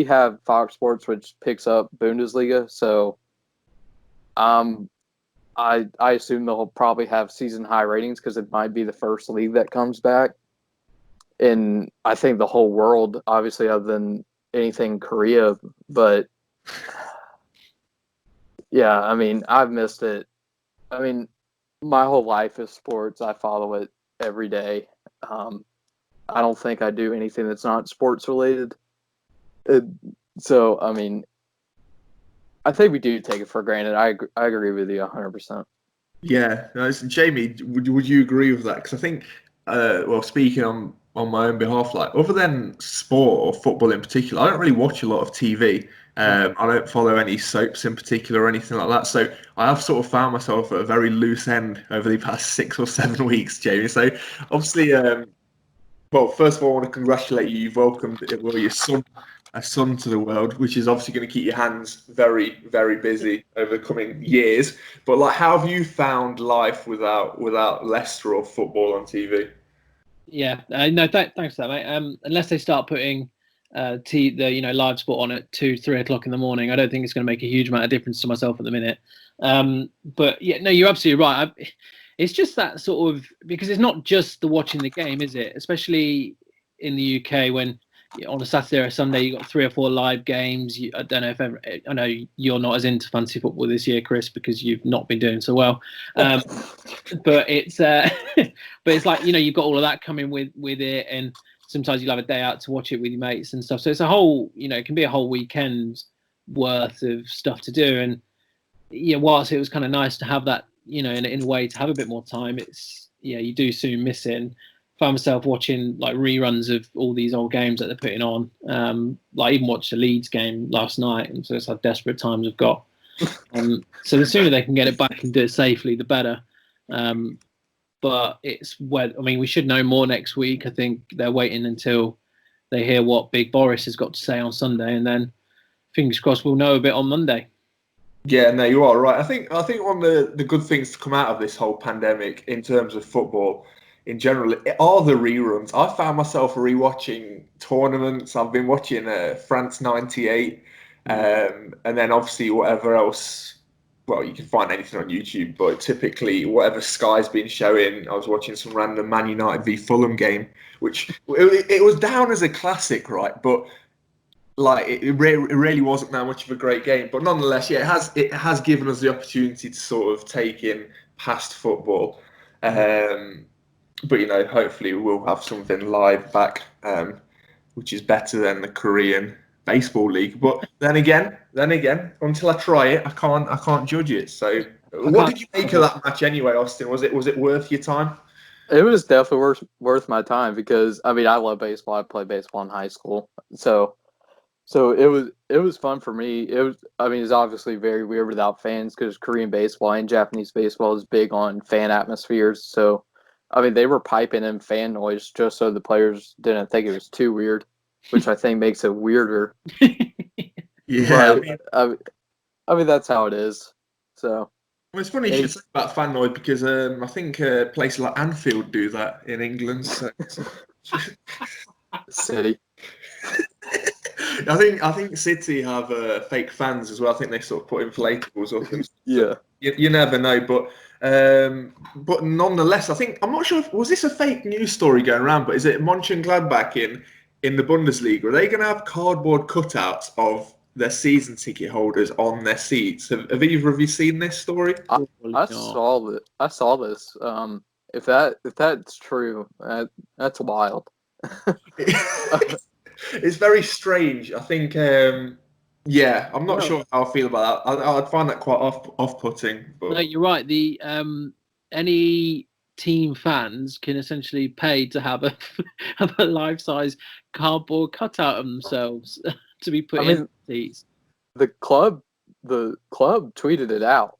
have Fox Sports, which picks up Bundesliga. So I assume they'll probably have season high ratings because it might be the first league that comes back. And I think the whole world, obviously, other than anything Korea, but yeah, I mean, I've missed it. I mean, my whole life is sports. I follow it every day. I don't think I do anything that's not sports related. So, I mean, I think we do take it for granted. I agree with you 100%. Yeah, no, Jamie, would you agree with that? Because I think, well, speaking on my own behalf, like other than sport or football in particular, I don't really watch a lot of TV. I don't follow any soaps in particular or anything like that. So I have sort of found myself at a very loose end over the past 6 or 7 weeks, Jamie. So obviously, well, first of all, I want to congratulate you. You've welcomed your son to the world, which is obviously going to keep your hands very, very busy over the coming years. But like, how have you found life without Leicester or football on TV? Yeah, no, thanks for that, mate. Unless they start putting the live sport on at 2-3 o'clock in the morning, I don't think it's going to make a huge amount of difference to myself at the minute. But yeah, no, you're absolutely right. It's just that sort of, because it's not just the watching the game, is it? Especially in the UK, when on a Saturday or a Sunday you got 3 or 4 live games. I don't know if ever, I know you're not as into fantasy football this year, Chris, because you've not been doing so well. But it's like, you've got all of that coming with it, and sometimes you'll have a day out to watch it with your mates and stuff. So it's a whole, it can be a whole weekend worth of stuff to do. And whilst it was kind of nice to have that, in a way, to have a bit more time, it's you do soon miss it. And found myself watching like reruns of all these old games that they're putting on. Like even watched the Leeds game last night, and so it's how desperate times have got. So the sooner they can get it back and do it safely, the better. But it's we should know more next week. I think they're waiting until they hear what Big Boris has got to say on Sunday, and then fingers crossed we'll know a bit on Monday. Yeah, no, you are right. I think one of the good things to come out of this whole pandemic in terms of football in general are the reruns. I found myself rewatching tournaments. I've been watching France '98, and then obviously whatever else well, you can find anything on YouTube, but typically whatever Sky's been showing, I was watching some random Man United v Fulham game, which it was down as a classic, right? But like it really wasn't that much of a great game. But nonetheless, yeah, it has given us the opportunity to sort of take in past football. But hopefully we'll have something live back, which is better than the Korean baseball league. But then again, until I try it, I can't judge it. So, what did you make of that match anyway, Austin? Was it worth your time? It was definitely worth my time because I love baseball. I played baseball in high school, so it was fun for me. It's obviously very weird without fans because Korean baseball and Japanese baseball is big on fan atmospheres. So, they were piping in fan noise just so the players didn't think it was too weird, which I think makes it weirder. Yeah, but, that's how it is. So. Well, it's funny you should say about fan noise because I think places like Anfield do that in England. So. City. I think City have fake fans as well. I think they sort of put inflatables up. And yeah. You never know, but nonetheless, I'm not sure. Was this a fake news story going around? But is it Mönchengladbach in the Bundesliga? Are they going to have cardboard cutouts of their season ticket holders on their seats? Have either of you seen this story? I saw this. If that's true, that's wild. It's very strange. I think, yeah, I'm not sure how I feel about that. I'd find that quite off-putting. But... No, you're right. The any team fans can essentially pay to have a life-size cardboard cutout of themselves to be put in seats. The club tweeted it out.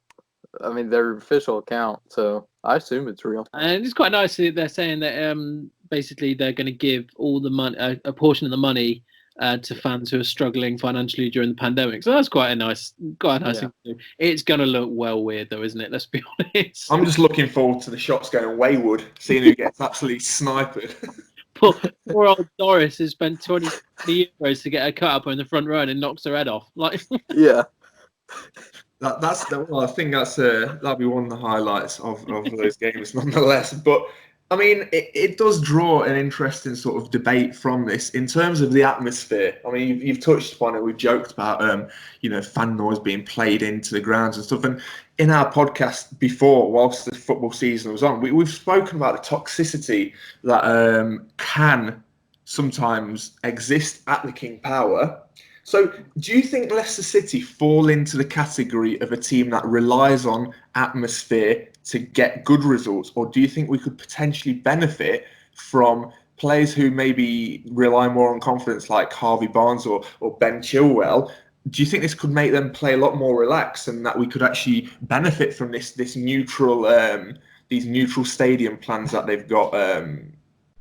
Their official account. So I assume it's real. And it's quite nice that they're saying that basically they're going to give all the money, a portion of the money, to fans who are struggling financially during the pandemic. So that's quite a nice thing to do. It's going to look well weird though, isn't it? Let's be honest. I'm just looking forward to the shots going wayward, seeing who gets absolutely sniped. Poor old Doris has spent 20 euros to get her cut up in the front row and knocks her head off. Yeah. I think that'll be one of the highlights of those games, nonetheless. But it does draw an interesting sort of debate from this in terms of the atmosphere. You've touched upon it. We've joked about fan noise being played into the grounds and stuff. And in our podcast before, whilst the football season was on, we've spoken about the toxicity that can sometimes exist at the King Power. So, do you think Leicester City fall into the category of a team that relies on atmosphere to get good results, or do you think we could potentially benefit from players who maybe rely more on confidence, like Harvey Barnes or Ben Chilwell? Do you think this could make them play a lot more relaxed, and that we could actually benefit from this neutral, these neutral stadium plans that they've got?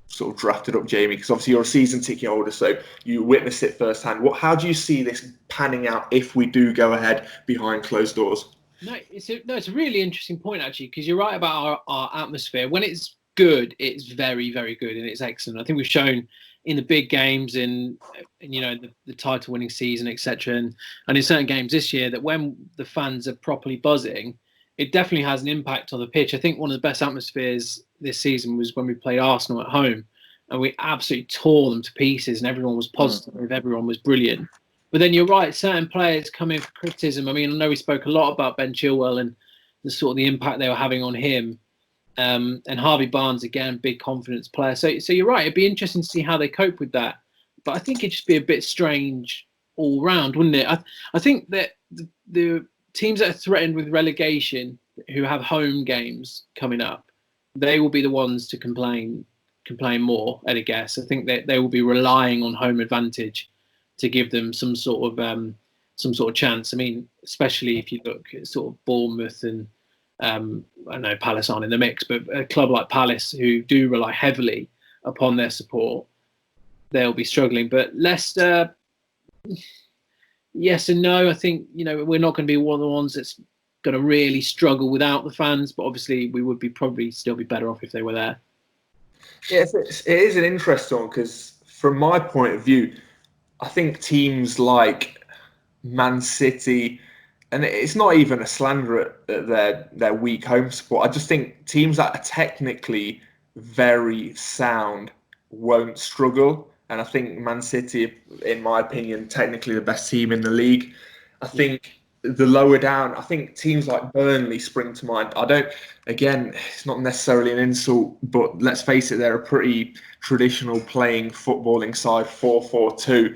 Sort of drafted up, Jamie, because obviously you're a season ticket holder, so you witness it firsthand. How do you see this panning out if we do go ahead behind closed doors? No, it's a really interesting point actually, because you're right about our atmosphere. When it's good, it's very, very good and it's excellent. I think we've shown in the big games and the title-winning season, etc., and in certain games this year that when the fans are properly buzzing, it definitely has an impact on the pitch. I think one of the best atmospheres this season was when we played Arsenal at home and we absolutely tore them to pieces and everyone was positive, everyone was brilliant. But then you're right, certain players come in for criticism. I know we spoke a lot about Ben Chilwell and the sort of the impact they were having on him. And Harvey Barnes, again, big confidence player. So you're right, it'd be interesting to see how they cope with that. But I think it'd just be a bit strange all round, wouldn't it? I think that the teams that are threatened with relegation, who have home games coming up, they will be the ones to complain more, I'd guess. I think that they will be relying on home advantage to give them some sort of chance. Especially if you look at sort of Bournemouth and I know Palace aren't in the mix, but a club like Palace who do rely heavily upon their support, they'll be struggling. But Leicester, yes and no. I think we're not going to be one of the ones that's going to really struggle without the fans, but obviously we would probably still be better off if they were there. Yes, it is an interesting one because from my point of view, I think teams like Man City and it's not even a slander at their weak home support. I just think teams that are technically very sound won't struggle. And I think Man City, in my opinion, technically the best team in the league. I think the lower down, I think teams like Burnley spring to mind. Again, it's not necessarily an insult, but let's face it, they're a pretty traditional playing footballing side, 4-4-2.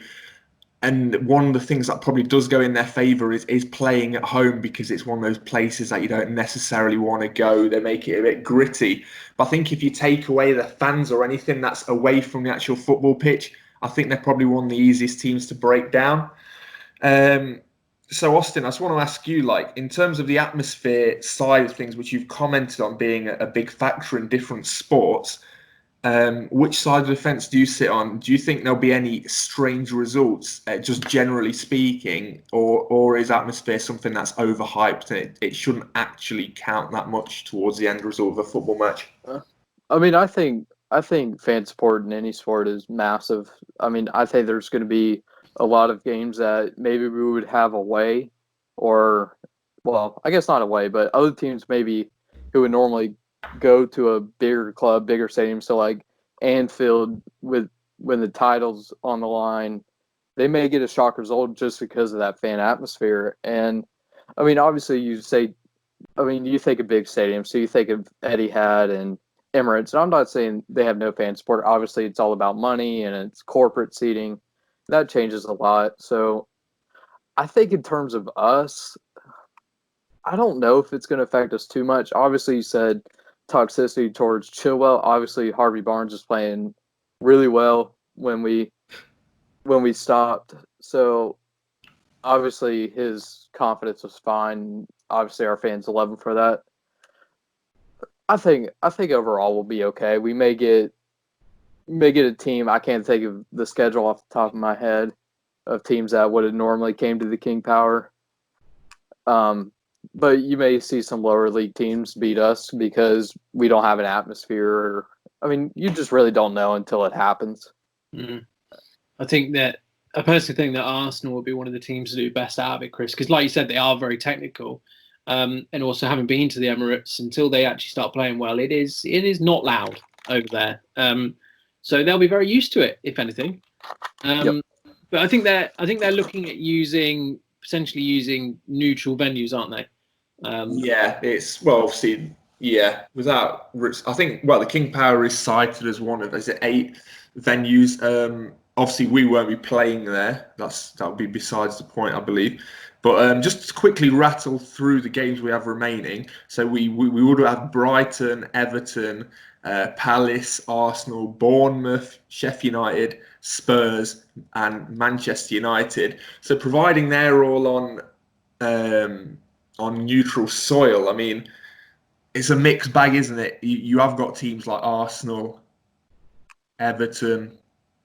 And one of the things that probably does go in their favour is playing at home, because it's one of those places that you don't necessarily want to go. They make it a bit gritty. But I think if you take away the fans or anything that's away from the actual football pitch, I think they're probably one of the easiest teams to break down. So, Austin, I just want to ask you, like, in terms of the atmosphere side of things, which you've commented on being a big factor in different sports, which side of the fence do you sit on? Do you think there'll be any strange results, just generally speaking, or is atmosphere something that's overhyped and it shouldn't actually count that much towards the end result of a football match? I mean, I think fan support in any sport is massive. I mean, I think there's going to be a lot of games that maybe we would have away, or, well, I guess not away, but other teams maybe who would normally go to a bigger club, bigger stadium, so like Anfield, when the title's on the line, they may get a shock result just because of that fan atmosphere. And I mean, obviously, you think of big stadiums, so you think of Etihad and Emirates. And I'm not saying they have no fan support. Obviously, it's all about money and it's corporate seating. That changes a lot. So I think in terms of us, I don't know if it's going to affect us too much. Obviously, you said toxicity towards Chilwell. Obviously, Harvey Barnes is playing really well when we stopped. So obviously, his confidence was fine. Obviously, our fans love him for that. I think overall we'll be okay. We may get a team. I can't think of the schedule off the top of my head of teams that would have normally came to the King Power. But you may see some lower league teams beat us because we don't have an atmosphere. I mean, you just really don't know until it happens. Mm. I personally think that Arsenal will be one of the teams to do best out of it, Chris, because like you said, they are very technical. And also having been to the Emirates, until they actually start playing well, it is not loud over there. So they'll be very used to it, if anything. Yep. But I think they're looking at potentially using neutral venues, aren't they? Obviously, the King Power is cited as one of 8 venues. Obviously, we won't be playing there. That would be besides the point, I believe. But just to quickly rattle through the games we have remaining. So we would have Brighton, Everton, Palace, Arsenal, Bournemouth, Sheffield United, Spurs, and Manchester United. So providing they're all on neutral soil, I mean, it's a mixed bag, isn't it? You have got teams like Arsenal, Everton,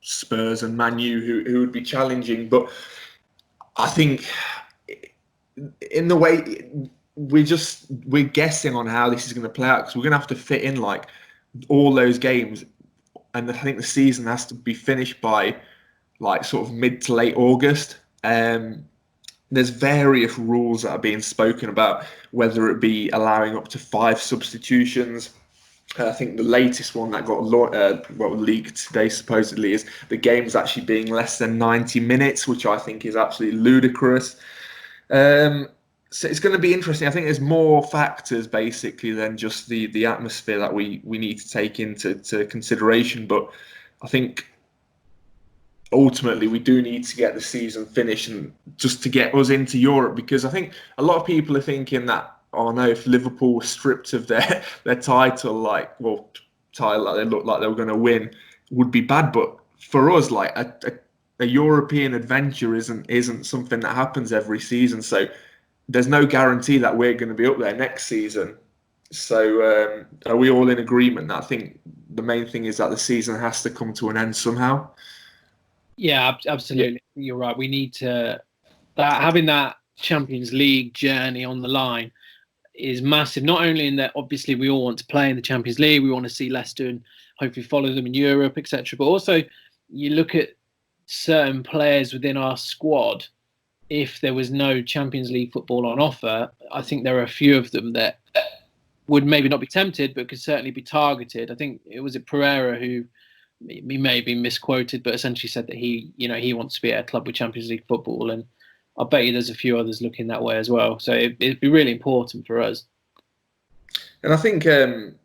Spurs, and Man U who would be challenging, but I think in the way we're guessing on how this is going to play out, because we're going to have to fit in like all those games, and I think the season has to be finished by like sort of mid to late August. There's various rules that are being spoken about, whether it be allowing up to 5 substitutions. I think the latest one that got leaked today supposedly is the game's actually being less than 90 minutes, which I think is absolutely ludicrous. So it's going to be interesting. I think there's more factors basically than just the atmosphere that we need to take into consideration. But I think ultimately we do need to get the season finished and just to get us into Europe, because I think a lot of people are thinking that, oh no, if Liverpool were stripped of their title, title that they looked like they were going to win, would be bad. But for us, like a European adventure isn't something that happens every season. So there's no guarantee that we're going to be up there next season. So are we all in agreement that I think the main thing is that the season has to come to an end somehow? Yeah, absolutely. Yeah. You're right. We need to having that Champions League journey on the line is massive. Not only in that, obviously, we all want to play in the Champions League. We want to see Leicester and hopefully follow them in Europe, etc. But also, you look at certain players within our squad if there was no Champions League football on offer, I think there are a few of them that would maybe not be tempted, but could certainly be targeted. I think it was Pereira who, he may have been misquoted, but essentially said that he wants to be at a club with Champions League football, and I bet you there's a few others looking that way as well. So it'd be really important for us. And I think in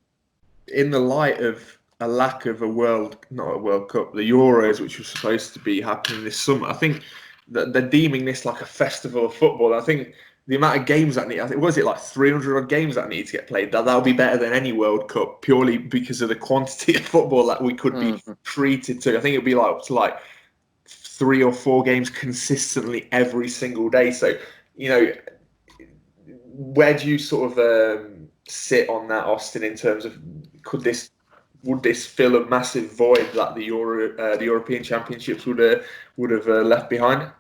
the light of a lack of not a World Cup, the Euros, which was supposed to be happening this summer, I think that they're deeming this like a festival of football. And I think the amount of games that I think, was it like 300 odd games that need to get played? That'll be better than any World Cup, purely because of the quantity of football that we could be treated to. I think it'd be like up to like 3 or 4 games consistently every single day. So, where do you sort of sit on that, Austin, in terms of would this fill a massive void that the European Championships would have left behind?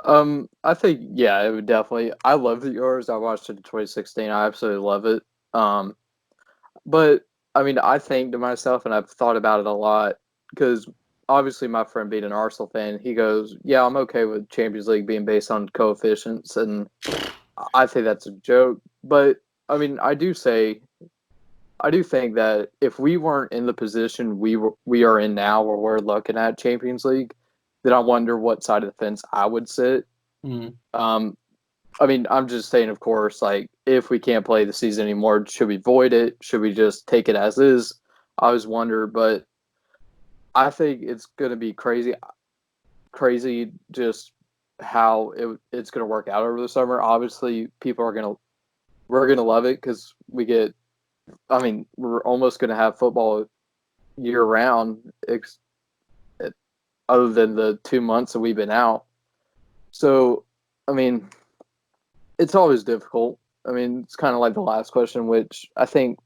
I think, yeah, it would definitely. I love the Euros. I watched it in 2016. I absolutely love it. But I mean, I think to myself, and I've thought about it a lot, because obviously my friend being an Arsenal fan, he goes, yeah, I'm okay with Champions League being based on coefficients, and I think that's a joke. But I mean, I do think that if we weren't in the position we are in now, where we're looking at Champions League, then I wonder what side of the fence I would sit. I mean, I'm just saying, of course, like, if we can't play the season anymore, should we void it? Should we just take it as is? I always wonder, but I think it's going to be crazy just how it's going to work out over the summer. Obviously, we're going to love it because we're almost going to have football year round, other than the 2 months that we've been out. So, I mean, it's always difficult. I mean, it's kind of like the last question, which I think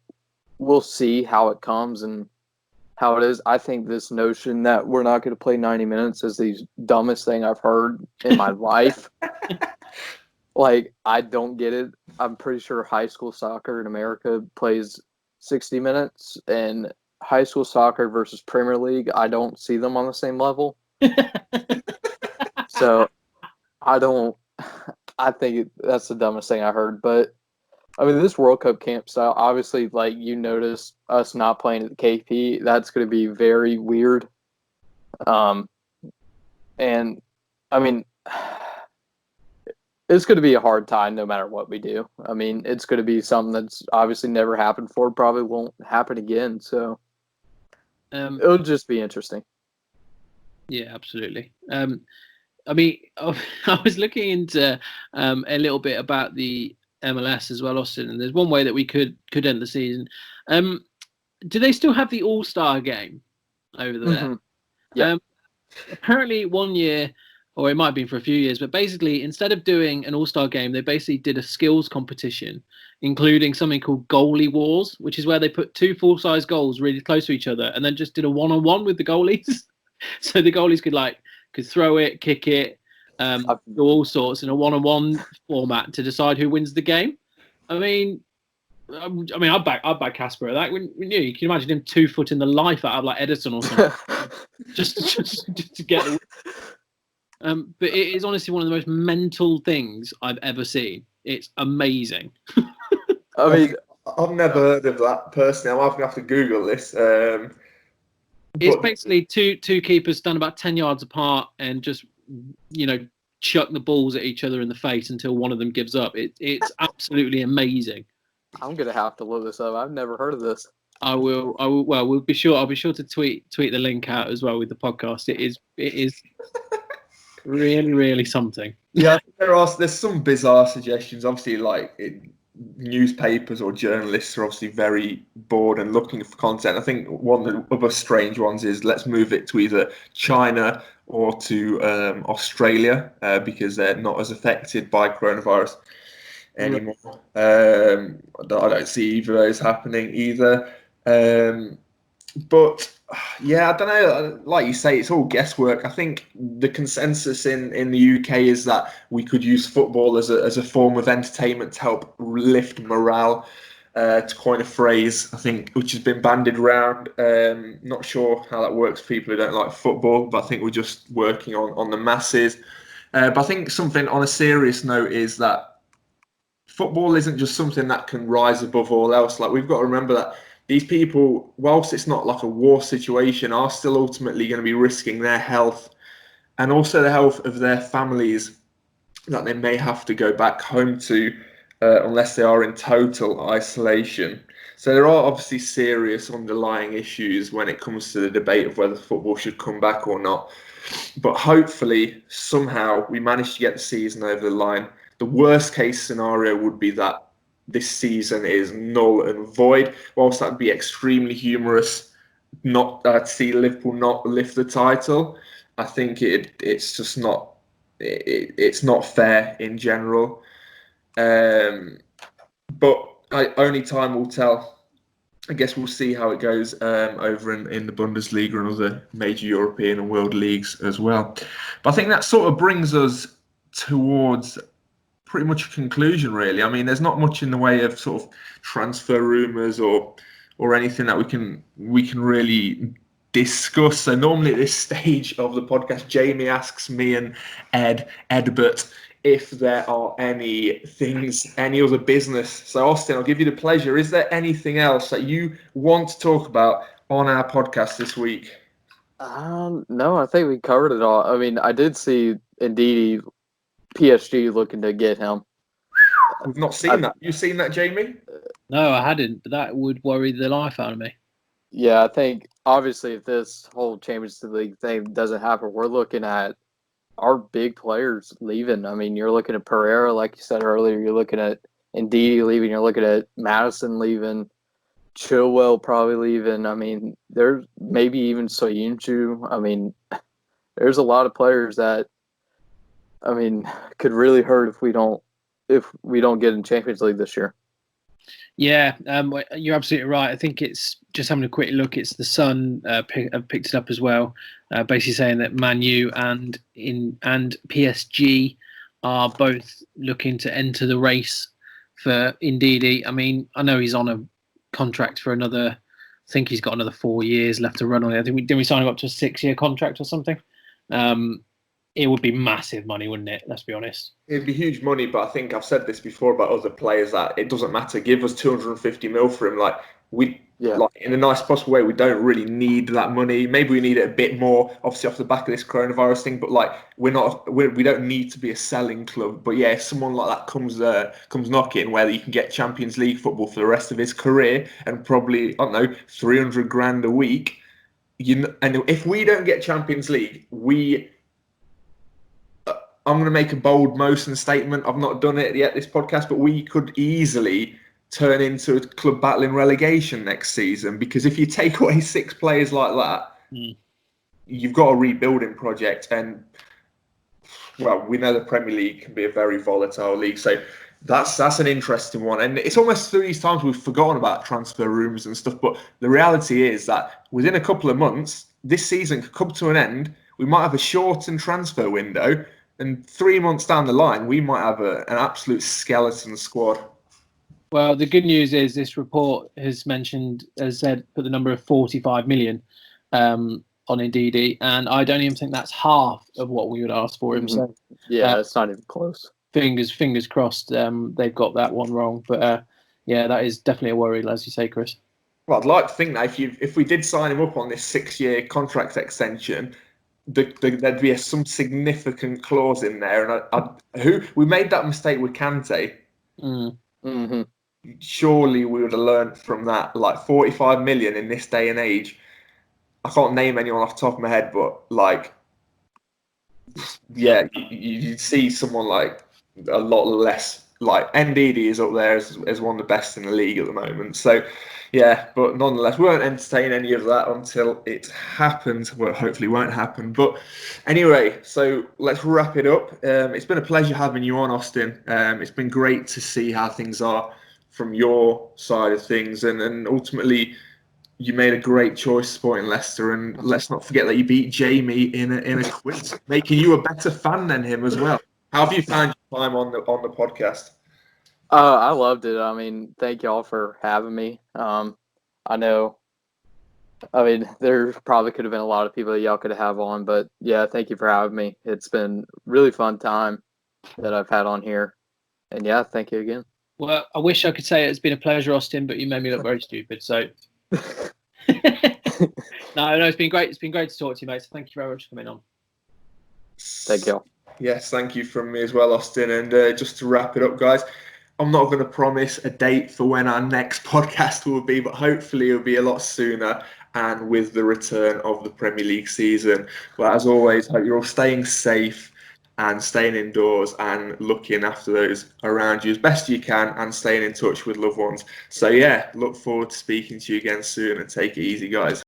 we'll see how it comes and how it is. I think this notion that we're not going to play 90 minutes is the dumbest thing I've heard in my life. Like, I don't get it. I'm pretty sure high school soccer in America plays 60 minutes, and high school soccer versus Premier League, I don't see them on the same level. So I think that's the dumbest thing I heard. But I mean, this World Cup camp style, obviously, like, you notice us not playing at the KP, that's going to be very weird. And I mean, it's going to be a hard time no matter what we do. I mean, it's going to be something that's obviously never happened before, probably won't happen again. So it'll just be interesting. Yeah, absolutely. I mean, I was looking into a little bit about the MLS as well, Austin, and there's one way that we could end the season. Do they still have the All-Star game over there? Mm-hmm. Yeah. Apparently 1 year, or it might have been for a few years, but basically instead of doing an All-Star game, they basically did a skills competition, including something called goalie wars, which is where they put 2 full-size goals really close to each other and then just did a one-on-one with the goalies. So the goalies could throw it, kick it, do all sorts in a one-on-one format to decide who wins the game. I mean, I'd back Casper at that. Wouldn't you? You can imagine him 2 foot in the life out of like Edison or something, just to get the win. But it is honestly one of the most mental things I've ever seen. It's amazing. I mean, I've never heard of that personally. I'm going to have to Google this. It's basically two keepers stand about 10 yards apart and just, chuck the balls at each other in the face until one of them gives up. It's absolutely amazing. I'm gonna have to look this up. I've never heard of this. I will. Well, I'll be sure to tweet the link out as well with the podcast. It is really, really something. Yeah, there's some bizarre suggestions. Obviously, like newspapers or journalists are obviously very bored and looking for content. I think one of the other strange ones is let's move it to either China or to Australia because they're not as affected by coronavirus anymore. I don't see either of those happening either. But yeah, I don't know. Like you say, it's all guesswork. I think the consensus in the UK is that we could use football as a form of entertainment to help lift morale, to coin a phrase, I think, which has been bandied around. Not sure how that works for people who don't like football, but I think we're just working on the masses. But I think something on a serious note is that football isn't just something that can rise above all else. Like, we've got to remember that these people, whilst it's not like a war situation, are still ultimately going to be risking their health and also the health of their families that they may have to go back home to unless they are in total isolation. So there are obviously serious underlying issues when it comes to the debate of whether football should come back or not. But hopefully, somehow, we manage to get the season over the line. The worst case scenario would be that this season is null and void. Whilst that would be extremely humorous, not to see Liverpool not lift the title, I think it's just not it's not fair in general. But only time will tell. I guess we'll see how it goes over in the Bundesliga and other major European and world leagues as well. But I think that sort of brings us towards pretty much a conclusion, really. I mean, there's not much in the way of sort of transfer rumours or anything that we can really discuss. So normally at this stage of the podcast, Jamie asks me and Edbert, if there are any other business. So Austin, I'll give you the pleasure. Is there anything else that you want to talk about on our podcast this week? No, I think we covered it all. I mean, I did see indeed PSG looking to get him. We've not seen that. You seen that, Jamie? No, I hadn't, but that would worry the life out of me. Yeah, I think obviously if this whole Champions League thing doesn't happen, we're looking at our big players leaving. I mean, you're looking at Pereira, like you said earlier. You're looking at Ndidi leaving. You're looking at Madison leaving. Chilwell probably leaving. I mean, there's maybe even Soyuncu. I mean, there's a lot of players that, I mean, could really hurt if we don't get in Champions League this year. Yeah, you're absolutely right. I think it's just having a quick look. It's the Sun have picked it up as well, basically saying that Man U and PSG are both looking to enter the race for Ndidi. I mean, I know he's on a contract for another. I think he's got another 4 years left to run on it. I think didn't we sign him up to a 6-year contract or something? It would be massive money, wouldn't it? Let's be honest. It'd be huge money, but I think I've said this before about other players that it doesn't matter. Give us 250 mil for him. Like in a nice possible way, we don't really need that money. Maybe we need it a bit more, obviously off the back of this coronavirus thing. But like we don't need to be a selling club. But yeah, if someone like that comes knocking, where you can get Champions League football for the rest of his career and probably, I don't know, 300 grand a week. And if we don't get Champions League, I'm going to make a bold motion statement. I've not done it yet this podcast, but we could easily turn into a club battling relegation next season, because if you take away 6 players like that, you've got a rebuilding project. And well, we know the Premier League can be a very volatile league, so that's an interesting one. And it's almost through these times we've forgotten about transfer rumours and stuff, but the reality is that within a couple of months, this season could come to an end. We might have a shortened transfer window, and 3 months down the line, we might have an absolute skeleton squad. Well, the good news is this report has said put the number of 45 million on Ndidi, and I don't even think that's half of what we would ask for him. So yeah, it's not even close. Fingers crossed they've got that one wrong. But yeah, that is definitely a worry, as you say, Chris. Well, I'd like to think that if we did sign him up on this 6-year contract extension, there'd be some significant clause in there. And we made that mistake with Kante. Mm-hmm. Surely we would have learned from that. Like 45 million in this day and age. I can't name anyone off the top of my head, but like, yeah, you'd see someone like a lot less. Like Ndidi is up there as one of the best in the league at the moment. So, yeah, but nonetheless, we won't entertain any of that until it happens. Well, hopefully it won't happen. But anyway, so let's wrap it up. It's been a pleasure having you on, Austin. It's been great to see how things are from your side of things. And ultimately, you made a great choice supporting Leicester. And let's not forget that you beat Jamie in a quiz, making you a better fan than him as well. How have you found your time on the podcast? I loved it. I mean, thank y'all for having me. I know I mean, there probably could have been a lot of people that y'all could have on, but yeah, thank you for having me. It's been really fun time that I've had on here. And yeah, thank you again. Well, I wish I could say it's been a pleasure, Austin, but you made me look very stupid. So no, it's been great. It's been great to talk to you, mate. So thank you very much for coming on. Thank you. Yes, thank you from me as well, Austin. And just to wrap it up, guys, I'm not going to promise a date for when our next podcast will be, but hopefully it'll be a lot sooner and with the return of the Premier League season. But as always, hope you're all staying safe and staying indoors and looking after those around you as best you can and staying in touch with loved ones. So yeah, look forward to speaking to you again soon, and take it easy, guys.